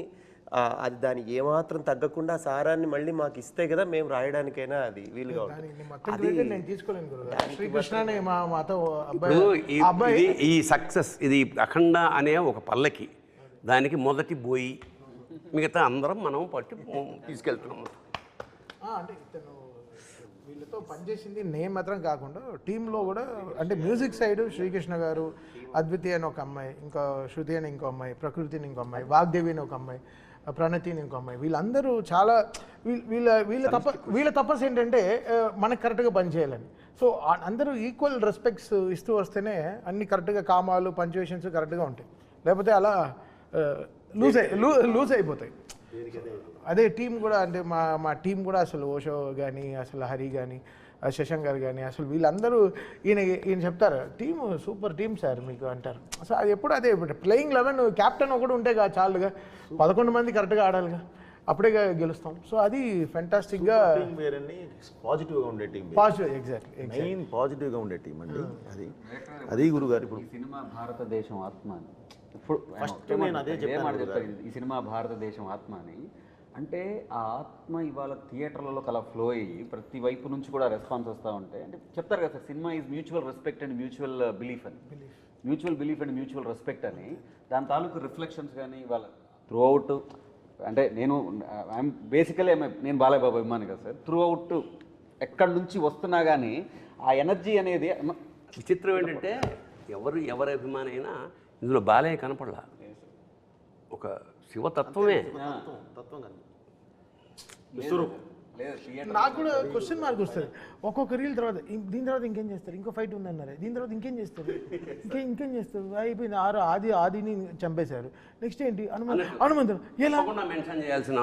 అది దాని ఏమాత్రం తగ్గకుండా ఆ సారాన్ని మళ్ళీ మాకు ఇస్తే కదా మేము రాయడానికైనా అది వీలుగా ఉంటుంది. దానికి మొత్తం credit నేను తీసుకోలేను గురుగారు. శ్రీకృష్ణనే మాతో ఇప్పుడు ఇది ఈ సక్సెస్ ఇది అఖండ అనే ఒక పల్లకి, దానికి మొదటి బోయి, మిగతా అందరం మనం పట్టి తీసుకెళ్తున్నాము. అంటే ఇతను వీళ్ళతో పనిచేసింది నేను మాత్రం కాకుండా టీంలో కూడా, అంటే మ్యూజిక్ సైడ్ శ్రీకృష్ణ గారు, అద్వితి అని ఒక అమ్మాయి, ఇంకా శృతి అని ఇంకో అమ్మాయి, ప్రకృతి అని ఇంకో అమ్మాయి, వాగ్దేవి అని ఒక అమ్మాయి, ప్రణతి అని ఇంకో అమ్మాయి, వీళ్ళందరూ చాలా వీళ్ళ తపస్సు ఏంటంటే మనకు కరెక్ట్గా పనిచేయాలని. సో అందరూ ఈక్వల్ రెస్పెక్ట్స్ ఇస్తూ వస్తేనే అన్ని కరెక్ట్గా కామాలు పంచువేషన్స్ కరెక్ట్గా ఉంటాయి, లేకపోతే అలా లూజ్ అయిపోతాయి. అదే టీం కూడా, అంటే మా టీం కూడా అసలు ఓషో కానీ, అసలు హరి కానీ, శశాంక్ గారు కానీ, అసలు వీళ్ళందరూ ఈయన చెప్తారు టీము సూపర్ టీం సార్ మీకు అంటారు. సో అది ఎప్పుడు అదే ప్లేయింగ్ 11 క్యాప్టెన్ ఒకటి ఉంటే చాలుగా, 11 మంది కరెక్ట్గా ఆడాలిగా, అప్పుడే గెలుస్తాం. సో అది ఫెంటాస్టిక్గా పాజిటివ్గా ఉండే టీం, పాజిటివ్, ఎగ్జాక్ట్లీ మెయిన్ పాజిటివ్గా ఉండే టీం అండి. అది గురుగారు ఇప్పుడు ఈ సినిమా భారతదేశం ఆత్మ అని ఇప్పుడు ఫస్ట్ నేను అదే చెప్పాను. ఈ సినిమా భారతదేశం ఆత్మ అని అంటే ఆ ఆత్మ ఇవాళ థియేటర్లలో కలా ఫ్లో అయ్యి ప్రతి వైపు నుంచి కూడా రెస్పాన్స్ వస్తూ ఉంటాయి. అంటే చెప్తారు కదా sir, cinema is mutual respect and mutual belief అని, mutual belief and mutual respect అని. దాని తాలూకు రిఫ్లెక్షన్స్ కానీ ఇవాళ త్రూ అవుట్, అంటే ఐఎమ్ బేసికలీ నేను బాలయ్య బాబు అభిమాని కదా సార్, త్రూ అవుట్ ఎక్కడి నుంచి వస్తున్నా కానీ ఆ ఎనర్జీ అనేది. విచిత్రం ఏంటంటే ఎవరి అభిమాని అయినా ఇందులో బాలయ్య కనపడలా, ఒక శివతత్వమే. నాకు కూడా క్వశ్చన్ మార్క్ వస్తుంది ఒక్కొక్క రీల్ తర్వాత. దీని తర్వాత ఇంకేం చేస్తారు, ఇంకో ఫైట్ ఉందన్నారు, దీని తర్వాత ఇంకేం చేస్తారు, ఇంకేం చేస్తారు, అయిపోయింది. ఆదిని చంపేశారు, నెక్స్ట్ ఏంటి హనుమంతుడు. ఎలా మెన్షన్ చేయాల్సిన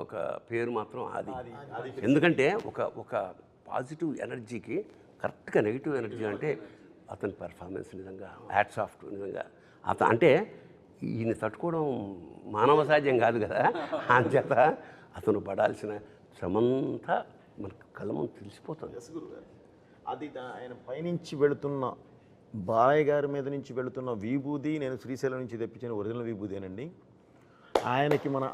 ఒక పేరు మాత్రం ఆది. ఎందుకంటే ఒక పాజిటివ్ ఎనర్జీకి కరెక్ట్గా నెగిటివ్ ఎనర్జీ అంటే అతని పెర్ఫార్మెన్స్ నిజంగా హ్యాట్స్ ఆఫ్ నిజంగా. అంటే ఈయన తట్టుకోవడం మానవ సాధ్యం కాదు కదా, అంచేత అతను పడాల్సిన శ్రమంతా మనకు కళ్ళ ముందు తెలిసిపోతుంది. అది ఆయన పైనుంచి వెళుతున్న బాలయ్య గారి మీద నుంచి వెళుతున్న విభూది, నేను శ్రీశైలం నుంచి తెప్పించిన ఒరిజినల్ విభూదేనండి. ఆయనకి మన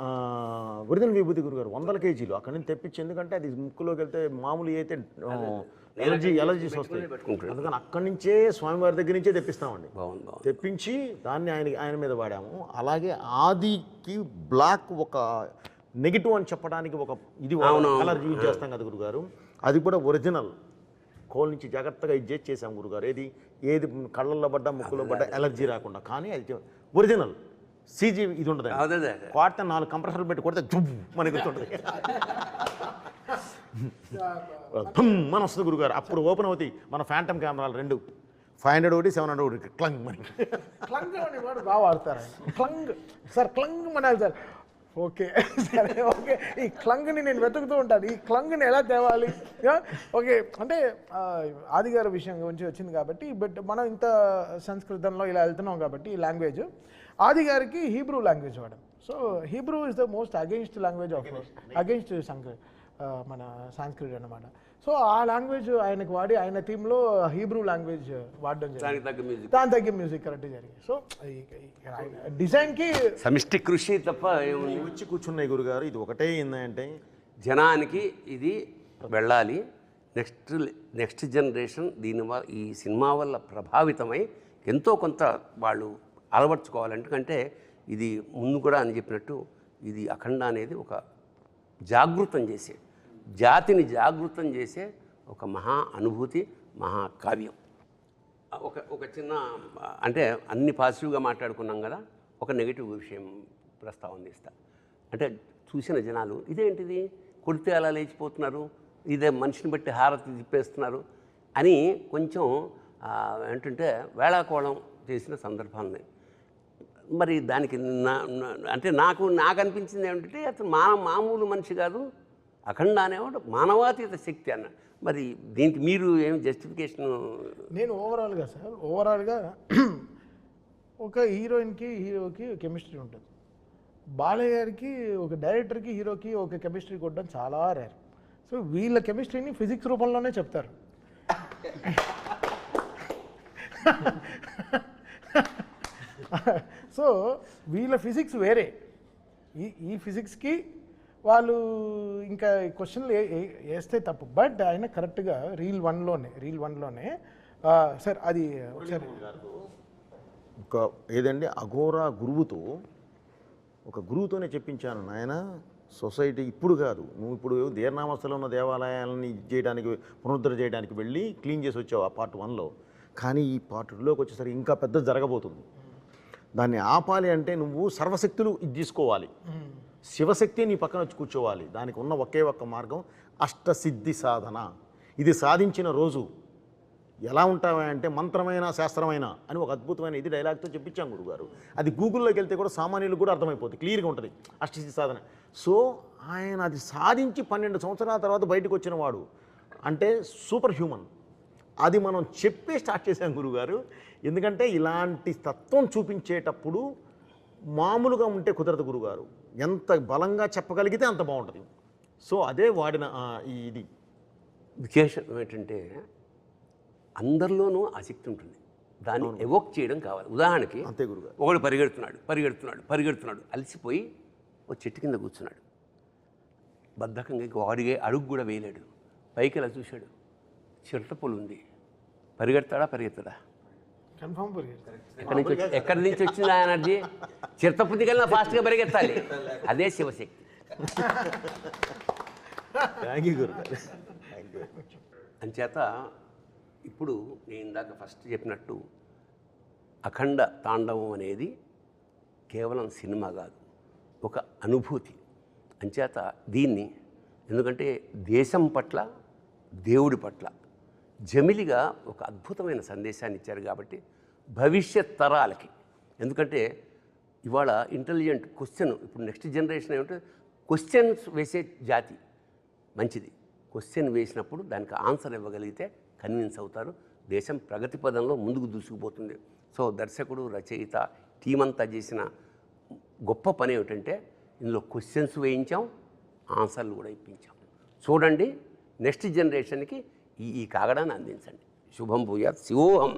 ఒరిజినల్ విభూతి గురుగారు 100 కేజీలు అక్కడి నుంచి తెప్పించి, ఎందుకంటే అది ముక్కులోకి వెళ్తే మామూలు అయితే ఎలర్జీస్ వస్తాయి, అందుకని అక్కడి నుంచే స్వామివారి దగ్గర నుంచే తెప్పిస్తామండి. తెప్పించి దాన్ని ఆయన మీద వాడాము. అలాగే ఆదికి బ్లాక్ ఒక నెగిటివ్ అని చెప్పడానికి ఒక ఇది కలర్ యూజ్ చేస్తాం కదా గురుగారు, అది కూడా ఒరిజినల్ కోల్ నుంచి జాగ్రత్తగా ఇది చేసాం గురుగారు. ఏది కళ్ళల్లో పడ్డా ముక్కులో పడ్డా ఎలర్జీ రాకుండా, కానీ అది ఒరిజినల్ సీజీ ఇది ఉంటుంది. కొడితే 4 కంప్రెసర్లు పెట్టి కొడితే జుబ్బు మనకి గుర్తుంటుంది, మన వస్తుంది గురుగారు. అప్పుడు ఓపెన్ అవుతాయి మన ఫ్యాంటమ్ కెమెరాలు 2, 500 ఒకటి 700 ఒకటి క్లంగ్ మనకి. క్లంగ్ అనేవాడు బాగా వాడతారు ఆయన. Clang sir, clang Manali sir. Okay సరే, ఓకే. ఈ క్లంగ్ని నేను వెతుకుతూ ఉంటాను, ఈ క్లంగ్ని ఎలా తేవాలి. ఓకే, అంటే ఆది గారి విషయం గురించి వచ్చింది కాబట్టి, బట్ మనం ఇంత సంస్కృతంలో ఇలా వెళ్తున్నాం కాబట్టి ఈ లాంగ్వేజ్ ఆది గారికి హీబ్రూ లాంగ్వేజ్ వాడాం. So Hebrew is the most against language of against మన సాంస్క్రిట్ అన్నమాట. సో ఆ లాంగ్వేజ్ ఆయనకు వాడి ఆయన టీంలో హీబ్రూ లాంగ్వేజ్ వాడడం జరిగింది, దాని తగ్గ మ్యూజిక్ కరెక్ట్ జరిగింది. సో డిజైన్కి సమిష్టి కృషి తప్ప వచ్చి కూర్చున్నాయి గురుగారు. ఇది ఒకటే ఏంటంటే జనానికి ఇది వెళ్ళాలి, నెక్స్ట్ జనరేషన్ దీనివల్ల ఈ సినిమా వల్ల ప్రభావితమై ఎంతో కొంత వాళ్ళు అలవర్చుకోవాలి. ఎందుకంటే ఇది ముందు కూడా అని చెప్పినట్టు ఇది అఖండ అనేది ఒక జాగృతం చేసే, జాతిని జాగృతం చేసే ఒక మహా అనుభూతి, మహాకావ్యం. ఒక చిన్న, అంటే అన్ని పాజిటివ్గా మాట్లాడుకున్నాం కదా, ఒక నెగిటివ్ విషయం ప్రస్తావన ఇస్తా. అంటే చూసిన జనాలు ఇదేంటిది కొడితే అలా లేచిపోతున్నారు, ఇదే మనిషిని బట్టి హారతి తిప్పేస్తున్నారు అని కొంచెం ఏంటంటే వేళాకోళం చేసిన సందర్భాలున్నాయి. మరి దానికి అంటే నాకు అనిపించింది ఏమిటంటే అతను మామూలు మనిషి కాదు, అఖండ అనేవాడు మానవాతీత శక్తి అన్న. మరి దీనికి మీరు ఏం జస్టిఫికేషన్? నేను ఓవరాల్గా ఒక హీరోయిన్కి హీరోకి కెమిస్ట్రీ ఉంటుంది, బాలయ్య గారికి ఒక డైరెక్టర్కి హీరోకి ఒక కెమిస్ట్రీ కొట్టడం చాలా రేర్. సో వీళ్ళ కెమిస్ట్రీని ఫిజిక్స్ రూపంలోనే చెప్తారు. సో వీళ్ళ ఫిజిక్స్ వేరే, ఈ ఫిజిక్స్కి వాళ్ళు ఇంకా క్వశ్చన్లు వేస్తే తప్పు. బట్ ఆయన కరెక్ట్గా రీల్ వన్లోనే సార్ అది ఒకసారి ఒక ఏదండి అఘోరా గురువుతో ఒక గురువుతోనే చెప్పించాను నాయన, సొసైటీ ఇప్పుడు కాదు, నువ్వు ఇప్పుడు దీర్ణావస్థలో ఉన్న దేవాలయాలని చేయడానికి పునరుద్ధరణ చేయడానికి వెళ్ళి క్లీన్ చేసి వచ్చావు ఆ పార్ట్ 1లో. కానీ ఈ పార్ట్ 2లోకి వచ్చేసరికి ఇంకా పెద్ద జరగబోతుంది. దాన్ని ఆపాలి అంటే నువ్వు సర్వశక్తులు ఇది తీసుకోవాలి, శివశక్తి నీ పక్కన వచ్చి కూర్చోవాలి. దానికి ఉన్న ఒకే ఒక్క మార్గం అష్టసిద్ధి సాధన. ఇది సాధించిన రోజు ఎలా ఉంటావా అంటే మంత్రమైన శాస్త్రమైన అని ఒక అద్భుతమైన ఇది డైలాగ్తో చెప్పించాం గురుగారు. అది గూగుల్లోకి వెళ్తే కూడా సామాన్యులకు కూడా అర్థమైపోతుంది, క్లియర్గా ఉంటుంది అష్టసిద్ధి సాధన. సో ఆయన అది సాధించి 12 సంవత్సరాల తర్వాత బయటకు వచ్చిన వాడు అంటే సూపర్ హ్యూమన్. అది మనం చెప్పే స్టార్ట్ చేశాం గురుగారు. ఎందుకంటే ఇలాంటి తత్వం చూపించేటప్పుడు మామూలుగా ఉంటే కుదరదు గురుగారు, ఎంత బలంగా చెప్పగలిగితే అంత బాగుంటుంది. సో అదే వాడిన ఇది విశేషం ఏంటంటే అందరిలోనూ ఆసక్తి ఉంటుంది, దాన్ని ఎవోక్ చేయడం కావాలి. ఉదాహరణకి అంతే గురుగారు. ఒకడు పరిగెడుతున్నాడు అలసిపోయి ఒక చెట్టు కింద కూర్చున్నాడు, బద్ధకంగా వాడిగే అడుగు కూడా వేయలేడు. పైకి ఇలా చూశాడు, చిరటపొలు ఉంది, పరిగెడతాడా? కన్ఫర్మ్ ఎక్కడి నుంచి వచ్చింది ఆ ఎనర్జీ? చిరతపుంది కన్నా ఫాస్ట్గా పరిగెత్తాలి, అదే శివశక్తి. థ్యాంక్ యూ గురుగారు. అంచేత ఇప్పుడు నేను ఇందాక ఫస్ట్ చెప్పినట్టు అఖండ తాండవం అనేది కేవలం సినిమా కాదు, ఒక అనుభూతి. అంచేత దీన్ని ఎందుకంటే దేశం పట్ల దేవుడి పట్ల జమిలిగా ఒక అద్భుతమైన సందేశాన్ని ఇచ్చారు కాబట్టి భవిష్యత్ తరాలకి, ఎందుకంటే ఇవాళ ఇంటెలిజెంట్ క్వశ్చన్ ఇప్పుడు నెక్స్ట్ జనరేషన్ ఏమంటే క్వశ్చన్స్ వేసే జాతి మంచిది. క్వశ్చన్ వేసినప్పుడు దానికి ఆన్సర్ ఇవ్వగలిగితే కన్విన్స్ అవుతారు, దేశం ప్రగతి పదంలో ముందుకు దూసుకుపోతుంది. సో దర్శకుడు, రచయిత, టీం అంతా చేసిన గొప్ప పని ఏమిటంటే ఇందులో క్వశ్చన్స్ వేయించాం, ఆన్సర్లు కూడా ఇప్పించాం. చూడండి, నెక్స్ట్ జనరేషన్కి ఈ కాగడాన్ని అందించండి. శుభం భూయాత్. శివోహం.